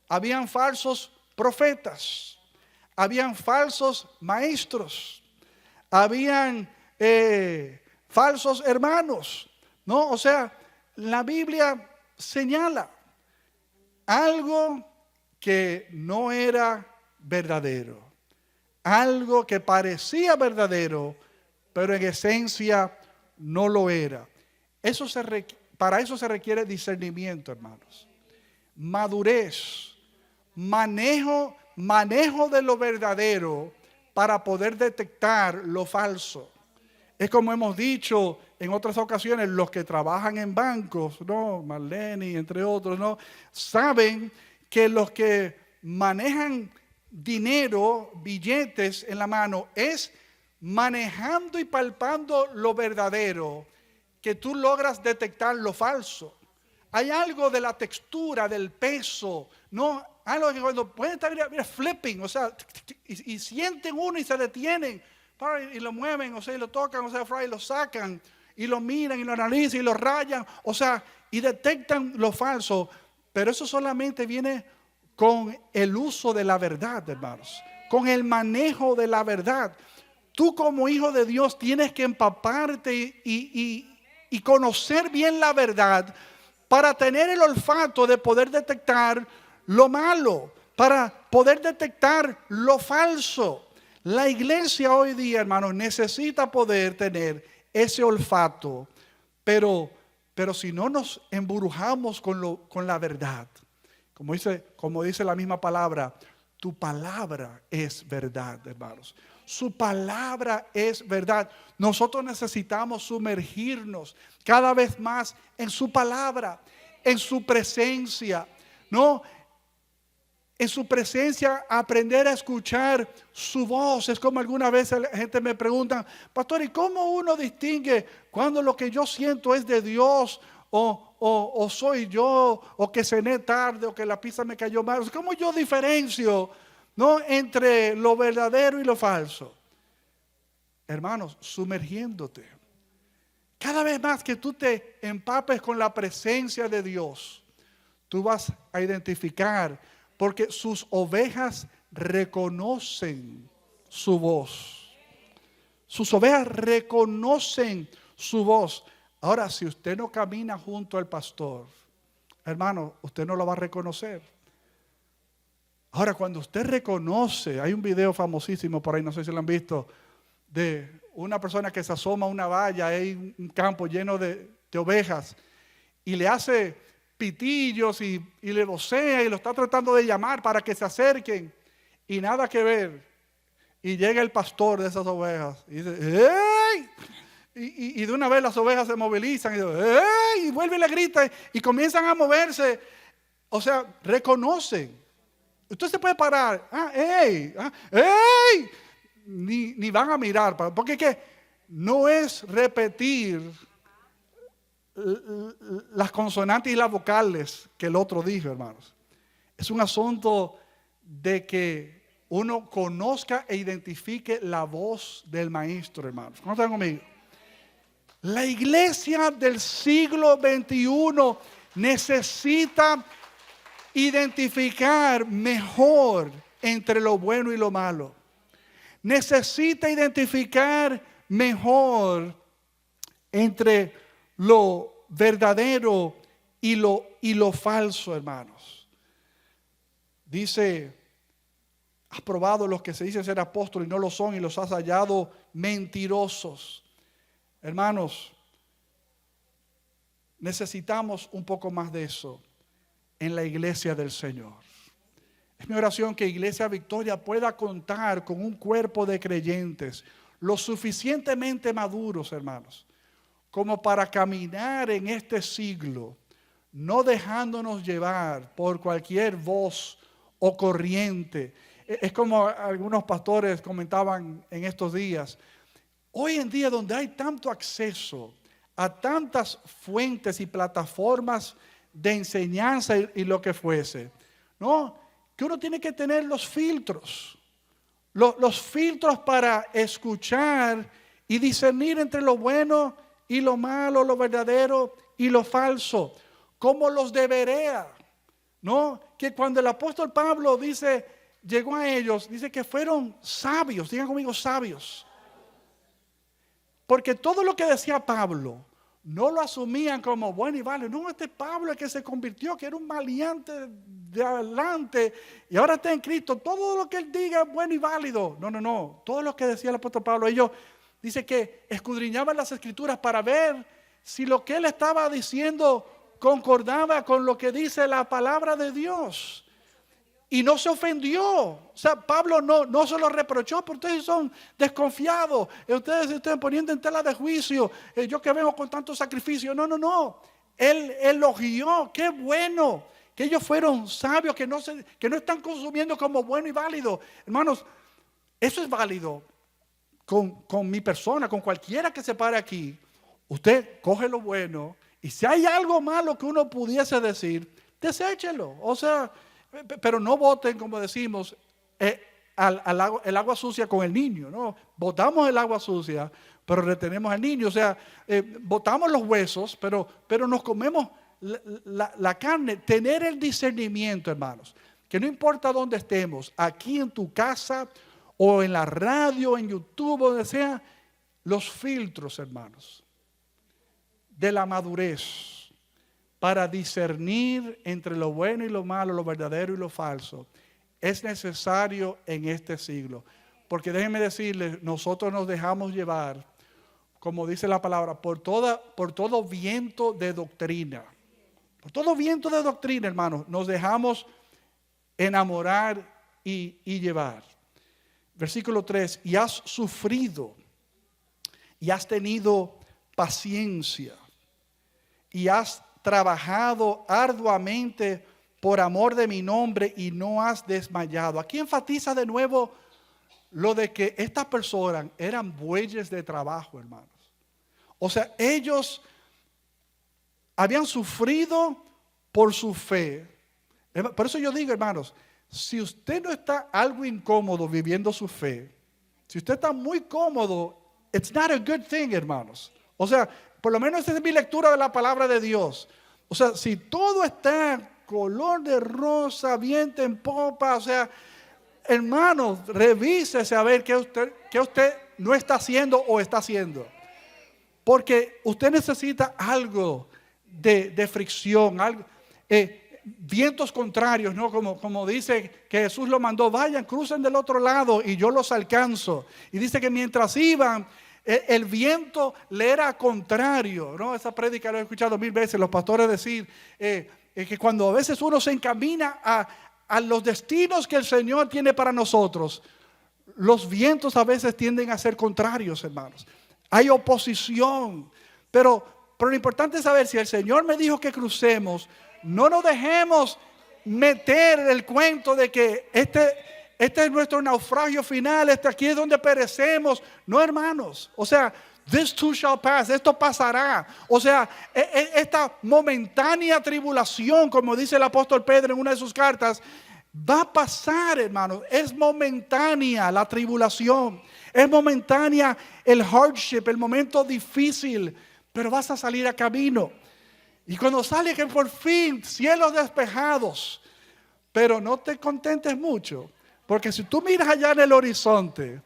habían falsos profetas, habían falsos maestros, habían falsos hermanos, ¿no? O sea, la Biblia señala algo que no era verdadero, algo que parecía verdadero, pero en esencia no lo era. Para eso se requiere discernimiento, hermanos. Madurez, manejo de lo verdadero para poder detectar lo falso. Es como hemos dicho en otras ocasiones, los que trabajan en bancos, ¿no? Marlene, entre otros, ¿no? Saben que los que manejan dinero, billetes en la mano, es manejando y palpando lo verdadero que tú logras detectar lo falso. Hay algo de la textura, del peso, ¿no? Algo que cuando pueden estar, mira, flipping, o sea, y sienten uno y se detienen, y lo mueven, o sea, y lo tocan, o sea, y lo sacan, y lo miran, y lo analizan, y lo rayan, o sea, y detectan lo falso. Pero eso solamente viene con el uso de la verdad, hermanos, con el manejo de la verdad. Tú como hijo de Dios tienes que empaparte y conocer bien la verdad para tener el olfato de poder detectar lo malo, para poder detectar lo falso. La iglesia hoy día, hermanos, necesita poder tener ese olfato, pero si no nos embrujamos con la verdad, como dice la misma palabra, tu palabra es verdad, hermanos. Su palabra es verdad. Nosotros necesitamos sumergirnos cada vez más en su palabra, en su presencia, ¿no? en su presencia, aprender a escuchar su voz. Es como alguna vez la gente me pregunta, pastor, ¿y cómo uno distingue cuando lo que yo siento es de Dios o soy yo, o que cené tarde, o que la pizza me cayó mal? ¿Cómo yo diferencio, no, entre lo verdadero y lo falso? Hermanos, sumergiéndote. Cada vez más que tú te empapes con la presencia de Dios, tú vas a identificar, porque sus ovejas reconocen su voz. Sus ovejas reconocen su voz. Ahora, si usted no camina junto al pastor, hermano, usted no lo va a reconocer. Ahora, cuando usted reconoce, hay un video famosísimo por ahí, no sé si lo han visto, de una persona que se asoma a una valla, hay un campo lleno de ovejas, y le hace pitillos y le vocea y lo está tratando de llamar para que se acerquen, y nada que ver. Y llega el pastor de esas ovejas y dice, ¡hey! Y de una vez las ovejas se movilizan y dice, ¡hey! Y vuelve y le grita y comienzan a moverse. O sea, reconocen. Usted se puede parar, ¡hey! ¡Hey! Ni van a mirar, porque es que no es repetir las consonantes y las vocales que el otro dijo, hermanos. Es un asunto de que uno conozca e identifique la voz del maestro, hermanos. ¿Cómo están conmigo? La iglesia del siglo XXI necesita identificar mejor entre lo bueno y lo malo. Necesita identificar mejor entre lo verdadero y lo falso, hermanos. Dice, has probado los que se dicen ser apóstoles y no lo son, y los has hallado mentirosos. Hermanos, necesitamos un poco más de eso en la iglesia del Señor. Es mi oración que Iglesia Victoria pueda contar con un cuerpo de creyentes lo suficientemente maduros, hermanos, como para caminar en este siglo, no dejándonos llevar por cualquier voz o corriente. Es como algunos pastores comentaban en estos días. Hoy en día, donde hay tanto acceso a tantas fuentes y plataformas de enseñanza y lo que fuese, ¿no? Que uno tiene que tener los filtros para escuchar y discernir entre lo bueno y lo malo, lo verdadero y lo falso, como los de Berea, ¿no? Que cuando el apóstol Pablo dice, llegó a ellos, dice que fueron sabios, digan conmigo sabios, porque todo lo que decía Pablo, no lo asumían como bueno y válido. No, este Pablo es que se convirtió, que era un maleante de adelante y ahora está en Cristo. Todo lo que él diga es bueno y válido. No. Todo lo que decía el apóstol Pablo, ellos dice que escudriñaban las escrituras para ver si lo que él estaba diciendo concordaba con lo que dice la palabra de Dios. Y no se ofendió. O sea, Pablo no se lo reprochó, porque ustedes son desconfiados. Ustedes se están poniendo en tela de juicio. Yo que vengo con tanto sacrificio. No. Él elogió. Qué bueno que ellos fueron sabios, que no están consumiendo como bueno y válido. Hermanos, eso es válido con mi persona, con cualquiera que se pare aquí. Usted coge lo bueno y si hay algo malo que uno pudiese decir, deséchelo. O sea, pero no boten, como decimos, el agua sucia con el niño, ¿no? Botamos el agua sucia, pero retenemos al niño. O sea, botamos los huesos, pero nos comemos la carne. Tener el discernimiento, hermanos, que no importa dónde estemos, aquí en tu casa o en la radio, en YouTube, donde sea, los filtros, hermanos, de la madurez, para discernir entre lo bueno y lo malo, lo verdadero y lo falso, es necesario en este siglo. Porque déjenme decirles, nosotros nos dejamos llevar, como dice la palabra, por todo viento de doctrina. Por todo viento de doctrina, hermanos, nos dejamos enamorar y llevar. Versículo 3, y has sufrido, y has tenido paciencia, y has trabajado arduamente por amor de mi nombre y no has desmayado. Aquí enfatiza de nuevo lo de que estas personas eran bueyes de trabajo, hermanos. O sea, ellos habían sufrido por su fe. Por eso yo digo, hermanos, si usted no está algo incómodo viviendo su fe, si usted está muy cómodo, it's not a good thing, hermanos. O sea, por lo menos esa es mi lectura de la palabra de Dios. O sea, si todo está color de rosa, viento en popa, o sea, hermanos, revísese a ver qué usted no está haciendo o está haciendo. Porque usted necesita algo de fricción, algo, vientos contrarios, ¿no? Como dice que Jesús lo mandó, vayan, crucen del otro lado y yo los alcanzo. Y dice que mientras iban, el viento le era contrario, ¿no? Esa prédica lo he escuchado 1000 veces, los pastores decir que cuando a veces uno se encamina a los destinos que el Señor tiene para nosotros, los vientos a veces tienden a ser contrarios, hermanos. Hay oposición, pero lo importante es saber, si el Señor me dijo que crucemos, no nos dejemos meter el cuento de que este es nuestro naufragio final, aquí es donde perecemos. No, hermanos, o sea, this too shall pass, esto pasará. O sea, esta momentánea tribulación, como dice el apóstol Pedro en una de sus cartas, va a pasar, hermanos. Es momentánea la tribulación, es momentánea el hardship, el momento difícil, pero vas a salir a camino. Y cuando sale que por fin cielos despejados, pero no te contentes mucho, porque si tú miras allá en el horizonte,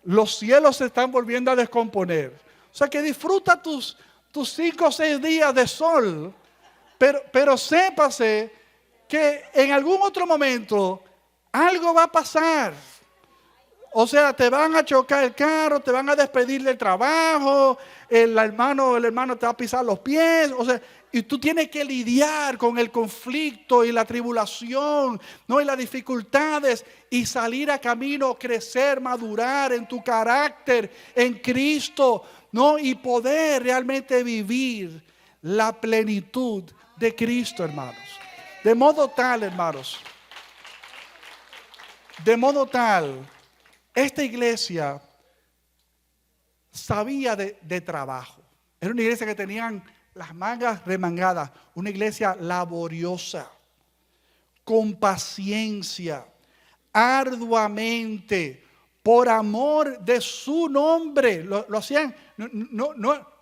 los cielos se están volviendo a descomponer. O sea que disfruta tus 5 o 6 días de sol, pero sépase que en algún otro momento algo va a pasar. O sea, te van a chocar el carro, te van a despedir del trabajo, el hermano te va a pisar los pies, o sea, y tú tienes que lidiar con el conflicto y la tribulación, ¿no? Y las dificultades, y salir a camino, crecer, madurar en tu carácter, en Cristo, ¿no? Y poder realmente vivir la plenitud de Cristo, hermanos. De modo tal, hermanos, esta iglesia sabía de trabajo. Era una iglesia que tenían las mangas remangadas, una iglesia laboriosa, con paciencia, arduamente, por amor de su nombre. Lo hacían, no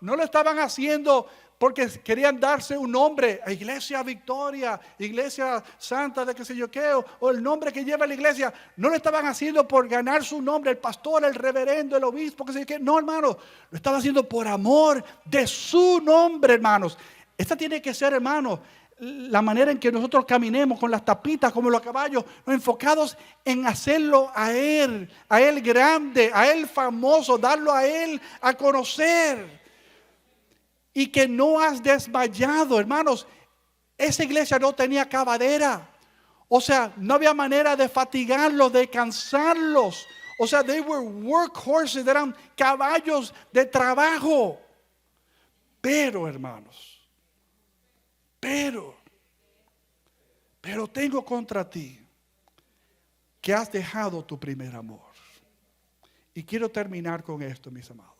lo estaban haciendo porque querían darse un nombre, a Iglesia Victoria, Iglesia Santa de qué sé yo qué, o el nombre que lleva la iglesia. No lo estaban haciendo por ganar su nombre, el pastor, el reverendo, el obispo, qué sé yo qué. No, hermanos, lo estaban haciendo por amor de su nombre, hermanos. Esta tiene que ser, hermanos, la manera en que nosotros caminemos con las tapitas como los caballos, enfocados en hacerlo a Él grande, a Él famoso, darlo a Él a conocer. Y que no has desmayado, hermanos. Esa iglesia no tenía acabadera. O sea, no había manera de fatigarlos, de cansarlos. O sea, they were workhorses, eran caballos de trabajo. Pero, hermanos, pero tengo contra ti que has dejado tu primer amor. Y quiero terminar con esto, mis amados.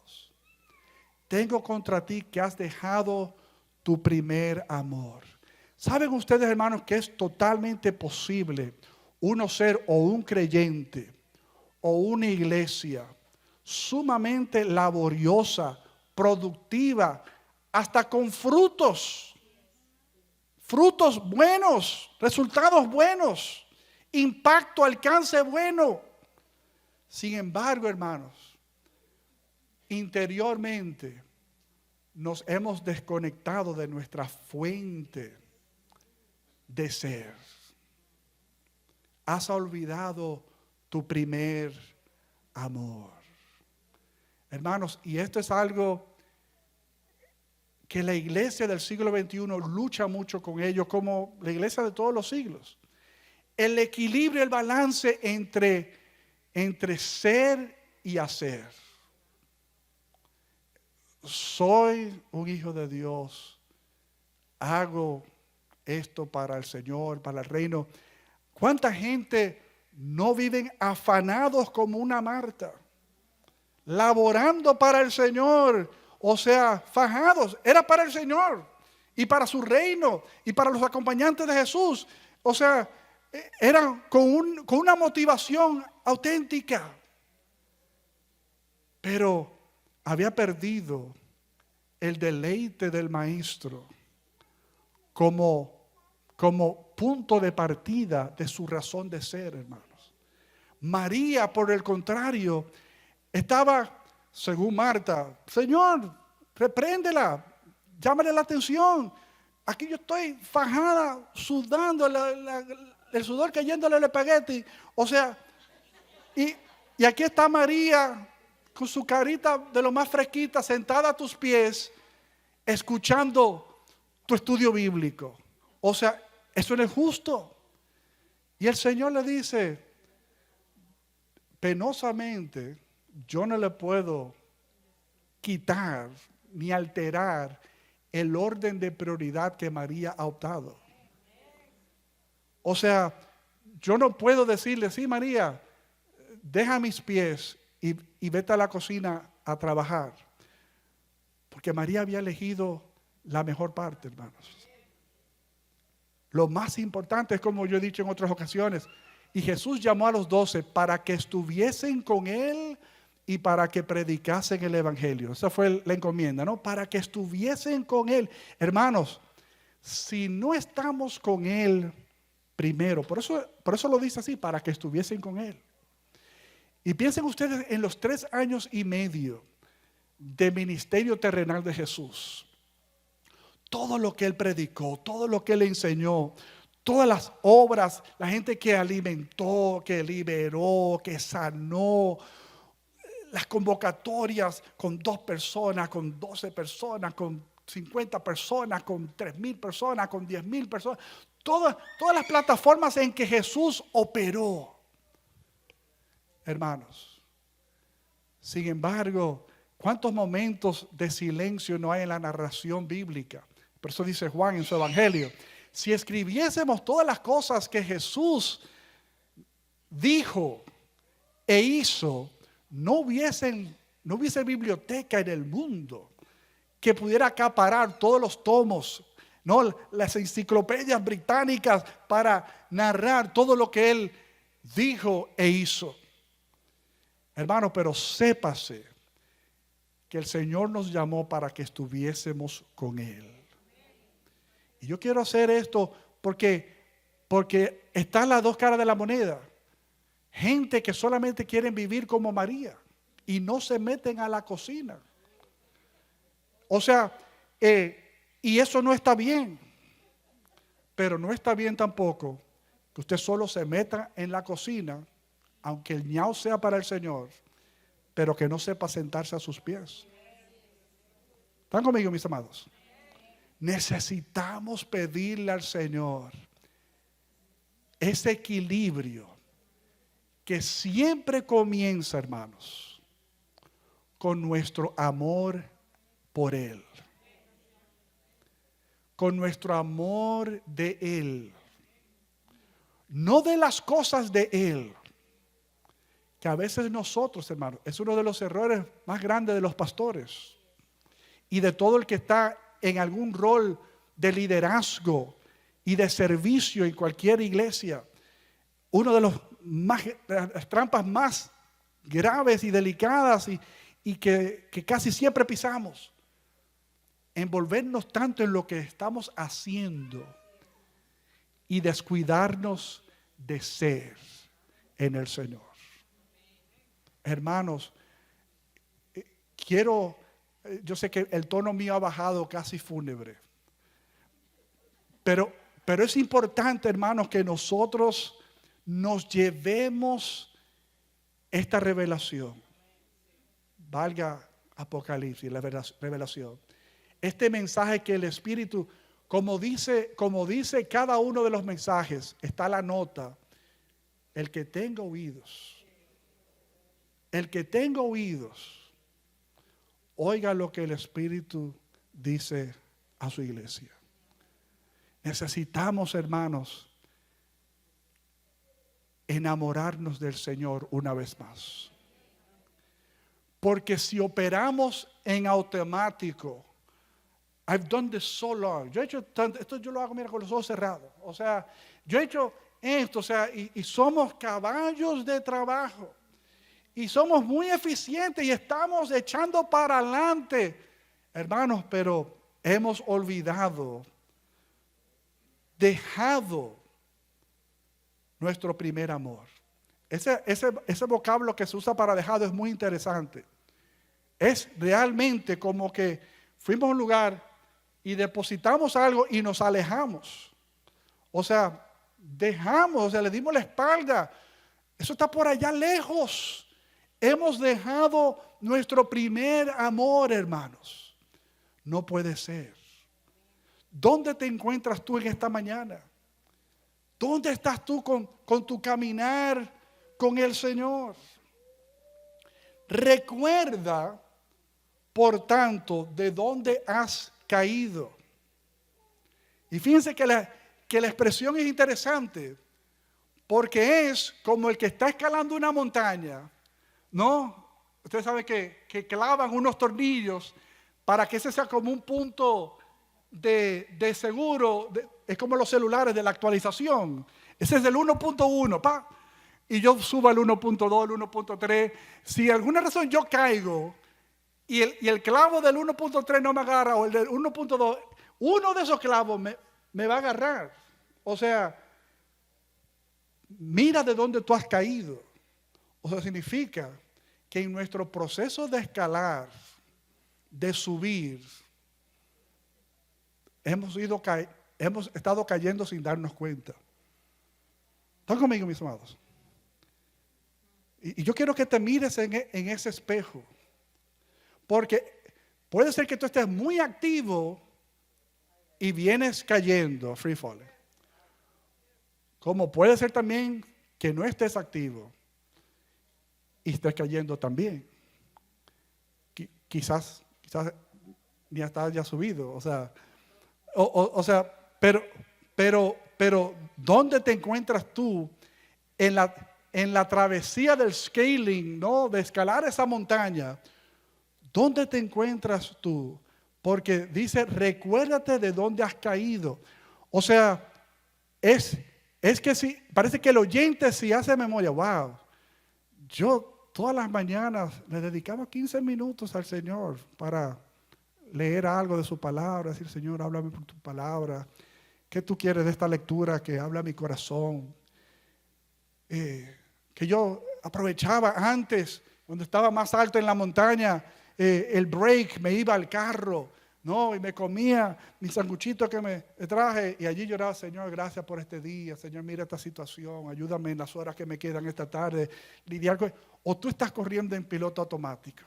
Tengo contra ti que has dejado tu primer amor. ¿Saben ustedes, hermanos, que es totalmente posible uno ser o un creyente o una iglesia sumamente laboriosa, productiva, hasta con frutos buenos, resultados buenos, impacto, alcance bueno? Sin embargo, hermanos, interiormente nos hemos desconectado de nuestra fuente de ser. Has olvidado tu primer amor. Hermanos, y esto es algo que la iglesia del siglo XXI lucha mucho con ello, como la iglesia de todos los siglos. El equilibrio, el balance entre ser y hacer. Soy un hijo de Dios, hago esto para el Señor, para el reino. ¿Cuánta gente no viven afanados como una Marta? Laborando para el Señor, o sea, fajados, era para el Señor y para su reino y para los acompañantes de Jesús. O sea, eran con una motivación auténtica, pero había perdido el deleite del Maestro como punto de partida de su razón de ser, hermanos. María, por el contrario, estaba, según Marta, Señor, repréndela, llámale la atención. Aquí yo estoy fajada, sudando, el sudor cayéndole el espagueti. O sea, y aquí está María con su carita de lo más fresquita, sentada a tus pies, escuchando tu estudio bíblico. O sea, eso no es justo. Y el Señor le dice, penosamente, yo no le puedo quitar ni alterar el orden de prioridad que María ha optado. O sea, yo no puedo decirle, sí, María, deja mis pies y vete a la cocina a trabajar. Porque María había elegido la mejor parte, hermanos. Lo más importante es, como yo he dicho en otras ocasiones, y Jesús llamó a los 12 para que estuviesen con Él y para que predicasen el Evangelio. Esa fue la encomienda, ¿no? Para que estuviesen con Él. Hermanos, si no estamos con Él primero, por eso lo dice así, para que estuviesen con Él. Y piensen ustedes en los 3 años y medio de ministerio terrenal de Jesús. Todo lo que Él predicó, todo lo que Él enseñó, todas las obras, la gente que alimentó, que liberó, que sanó, las convocatorias con 2 personas, con 12 personas, con 50 personas, con 3,000 personas, con 10,000 personas, todas las plataformas en que Jesús operó. Hermanos, sin embargo, ¿cuántos momentos de silencio no hay en la narración bíblica? Por eso dice Juan en su evangelio, si escribiésemos todas las cosas que Jesús dijo e hizo, no hubiese biblioteca en el mundo que pudiera acaparar todos los tomos, ¿no? Las enciclopedias británicas para narrar todo lo que Él dijo e hizo. Hermano, pero sépase que el Señor nos llamó para que estuviésemos con Él. Y yo quiero hacer esto porque están las 2 caras de la moneda. Gente que solamente quieren vivir como María y no se meten a la cocina. O sea, y eso no está bien. Pero no está bien tampoco que usted solo se meta en la cocina, aunque el ñao sea para el Señor, pero que no sepa sentarse a sus pies. ¿Están conmigo, mis amados? Necesitamos pedirle al Señor ese equilibrio que siempre comienza, hermanos, con nuestro amor por Él, con nuestro amor de Él, no de las cosas de Él, que a veces nosotros, hermanos, es uno de los errores más grandes de los pastores y de todo el que está en algún rol de liderazgo y de servicio en cualquier iglesia. Uno de las trampas más graves y delicadas y que casi siempre pisamos. Envolvernos tanto en lo que estamos haciendo y descuidarnos de ser en el Señor. Hermanos, yo sé que el tono mío ha bajado casi fúnebre, pero es importante, hermanos, que nosotros nos llevemos esta revelación, valga Apocalipsis, la revelación, este mensaje que el Espíritu, como dice cada uno de los mensajes, está la nota, el que tenga oídos, oiga lo que el Espíritu dice a su iglesia. Necesitamos, hermanos, enamorarnos del Señor una vez más. Porque si operamos en automático, I've done this so long. Yo he hecho tanto, esto yo lo hago, mira, con los ojos cerrados. O sea, yo he hecho esto, o sea, y somos caballos de trabajo. Y somos muy eficientes y estamos echando para adelante, hermanos, pero hemos olvidado, dejado nuestro primer amor. Ese vocablo que se usa para dejado es muy interesante. Es realmente como que fuimos a un lugar y depositamos algo y nos alejamos. O sea, dejamos, o sea, le dimos la espalda. Eso está por allá lejos. Hemos dejado nuestro primer amor, hermanos. No puede ser. ¿Dónde te encuentras tú en esta mañana? ¿Dónde estás tú con tu caminar con el Señor? Recuerda, por tanto, de dónde has caído. Y fíjense que la expresión es interesante, porque es como el que está escalando una montaña, ¿no? Ustedes saben que clavan unos tornillos para que ese sea como un punto de seguro, es como los celulares de la actualización. Ese es el 1.1, pa. Y yo subo al 1.2, al 1.3. Si alguna razón yo caigo y el clavo del 1.3 no me agarra, o el del 1.2, uno de esos clavos me va a agarrar. O sea, mira de dónde tú has caído. O sea, significa que en nuestro proceso de escalar, de subir, hemos estado cayendo sin darnos cuenta. ¿Están conmigo, mis amados? Y yo quiero que te mires en ese espejo. Porque puede ser que tú estés muy activo y vienes cayendo, free falling. Como puede ser también que no estés activo y estés cayendo también. Quizás ni hasta haya subido. O sea, pero ¿dónde te encuentras tú en la travesía del scaling, ¿no? De escalar esa montaña? ¿Dónde te encuentras tú? Porque dice, recuérdate de dónde has caído. O sea, es que si, parece que el oyente si hace memoria, wow, yo todas las mañanas le dedicaba 15 minutos al Señor para leer algo de su palabra, decir, Señor, háblame por tu palabra. ¿Qué tú quieres de esta lectura que habla a mi corazón? Que yo aprovechaba antes, cuando estaba más alto en la montaña, el break, me iba al carro, ¿no? Y me comía mi sanguchito que me traje y allí lloraba, Señor, gracias por este día, Señor, mira esta situación, ayúdame en las horas que me quedan esta tarde, lidiar con... O tú estás corriendo en piloto automático,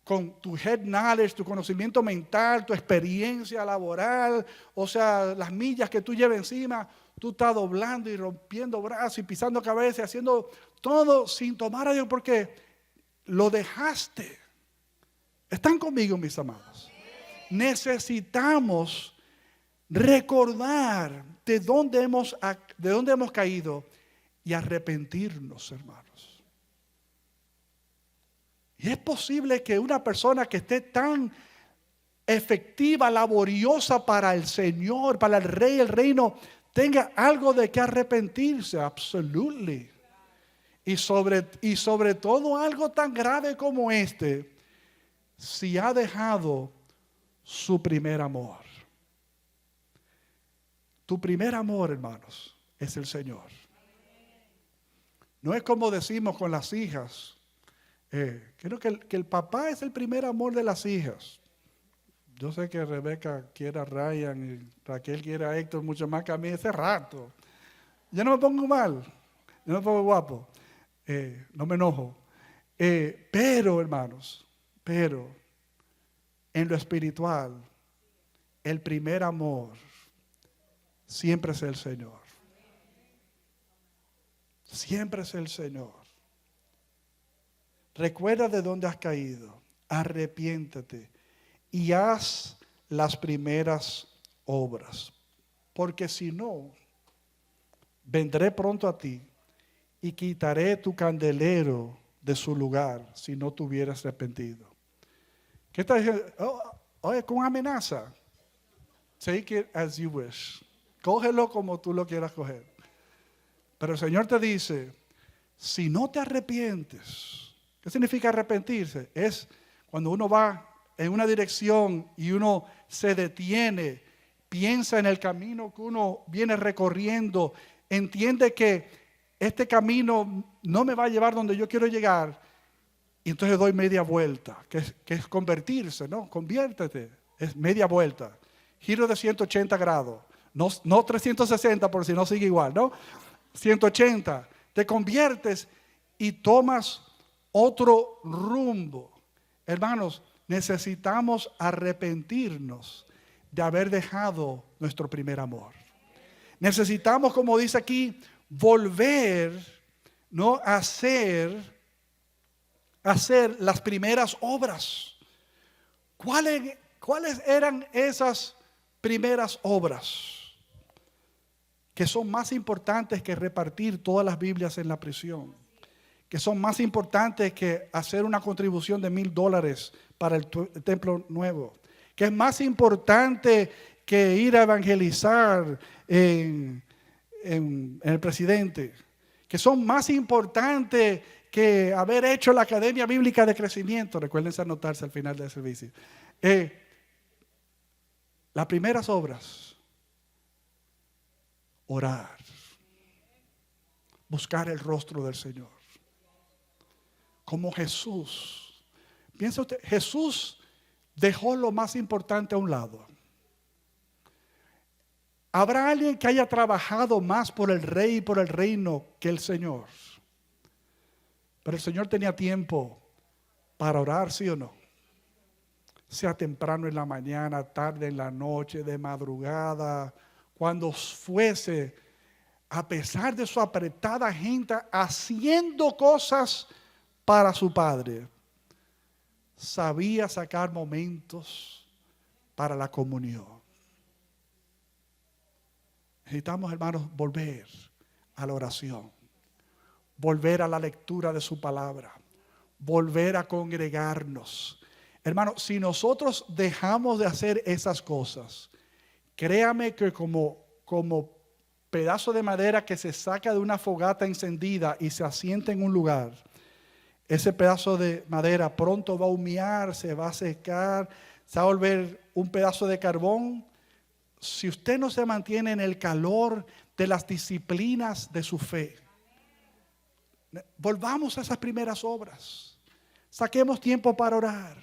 con tu head knowledge, tu conocimiento mental, tu experiencia laboral, o sea, las millas que tú llevas encima, tú estás doblando y rompiendo brazos y pisando cabeza, haciendo todo sin tomar a Dios porque lo dejaste. ¿Están conmigo, mis amados? Necesitamos recordar de dónde hemos caído y arrepentirnos, hermanos. Y es posible que una persona que esté tan efectiva, laboriosa para el Señor, para el Rey, el reino, tenga algo de que arrepentirse, absolutely. Y sobre todo algo tan grave como este, si ha dejado su primer amor. Tu primer amor, hermanos, es el Señor. No es como decimos con las hijas. Creo que el papá es el primer amor de las hijas. Yo sé que Rebeca quiere a Ryan y Raquel quiere a Héctor mucho más que a mí ese rato. Yo no me pongo mal, yo no me pongo guapo, no me enojo. Pero, hermanos, en lo espiritual, el primer amor siempre es el Señor. Siempre es el Señor. Recuerda de dónde has caído, arrepiéntete y haz las primeras obras. porque si no, vendré pronto a ti y quitaré tu candelero de su lugar si no te hubieras arrepentido. ¿Qué está diciendo? Oye, con amenaza. Take it as you wish. Cógelo como tú lo quieras coger. Pero el Señor te dice, si no te arrepientes, ¿qué significa arrepentirse? Es cuando uno va en una dirección y uno se detiene, piensa en el camino que uno viene recorriendo, entiende que este camino no me va a llevar donde yo quiero llegar, y entonces doy media vuelta, que es convertirse, ¿no? Conviértete, es media vuelta, giro de 180 grados, no 360 por si no sigue igual, ¿no? 180, te conviertes y tomas otro rumbo. Hermanos, necesitamos arrepentirnos de haber dejado nuestro primer amor. Necesitamos, como dice aquí, volver, ¿no?, a hacer las primeras obras. ¿Cuáles eran esas primeras obras? Que son más importantes que repartir todas las Biblias en la prisión, que son más importantes que hacer una contribución de $1,000 para el templo nuevo, que es más importante que ir a evangelizar en el presidente, que son más importantes que haber hecho la Academia Bíblica de Crecimiento. Recuérdense anotarse al final del servicio. Las primeras obras: orar, buscar el rostro del Señor. Como Jesús. Piensa usted, Jesús dejó lo más importante a un lado. ¿Habrá alguien que haya trabajado más por el rey y por el reino que el Señor? Pero el Señor tenía tiempo para orar, ¿sí o no? Sea temprano en la mañana, tarde en la noche, de madrugada, cuando fuese, a pesar de su apretada agenda, haciendo cosas para su Padre, sabía sacar momentos para la comunión. Necesitamos, hermanos, volver a la oración, volver a la lectura de su palabra, volver a congregarnos. Hermanos, si nosotros dejamos de hacer esas cosas, créame que como pedazo de madera que se saca de una fogata encendida y se asienta en un lugar, ese pedazo de madera pronto va a humear, se va a secar, se va a volver un pedazo de carbón. Si usted no se mantiene en el calor de las disciplinas de su fe, volvamos a esas primeras obras. Saquemos tiempo para orar,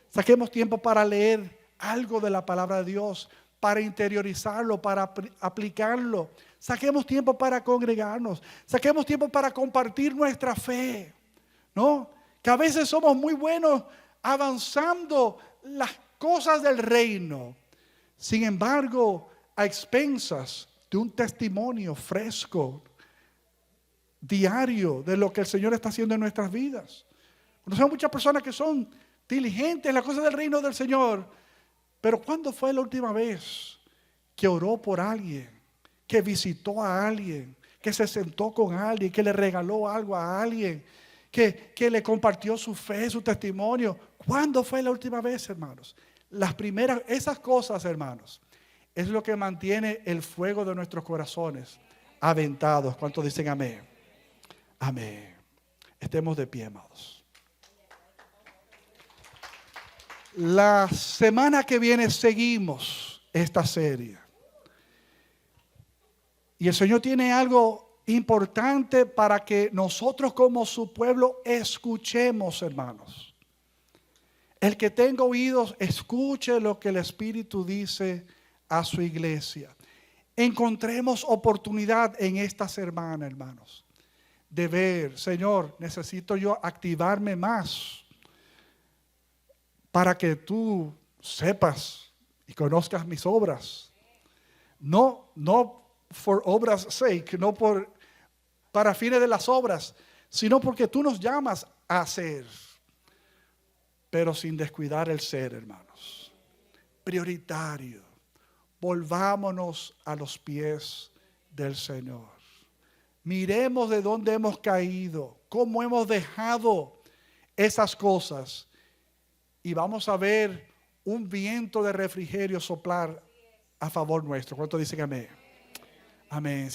saquemos tiempo para leer algo de la palabra de Dios, para interiorizarlo, para aplicarlo. Saquemos tiempo para congregarnos, saquemos tiempo para compartir nuestra fe, ¿no? Que a veces somos muy buenos avanzando las cosas del reino, sin embargo, a expensas de un testimonio fresco, diario, de lo que el Señor está haciendo en nuestras vidas. Conocemos muchas personas que son diligentes en las cosas del reino del Señor, pero ¿cuándo fue la última vez que oró por alguien, que visitó a alguien, que se sentó con alguien, que le regaló algo a alguien, que le compartió su fe, su testimonio? ¿Cuándo fue la última vez, hermanos? Las primeras, esas cosas, hermanos, es lo que mantiene el fuego de nuestros corazones aventados. ¿Cuántos dicen amén? Amén. Estemos de pie, amados. La semana que viene seguimos esta serie. Y el Señor tiene algo importante para que nosotros como su pueblo escuchemos, hermanos. El que tenga oídos, escuche lo que el Espíritu dice a su iglesia. Encontremos oportunidad en esta semana, hermanos, de ver, Señor, necesito yo activarme más para que tú sepas y conozcas mis obras. No for obras sake, no para fines de las obras, sino porque tú nos llamas a hacer, pero sin descuidar el ser, hermanos. Prioritario. volvámonos a los pies del Señor. Miremos de dónde hemos caído, cómo hemos dejado esas cosas, y vamos a ver un viento de refrigerio soplar a favor nuestro. ¿Cuántos dicen amén? Amén.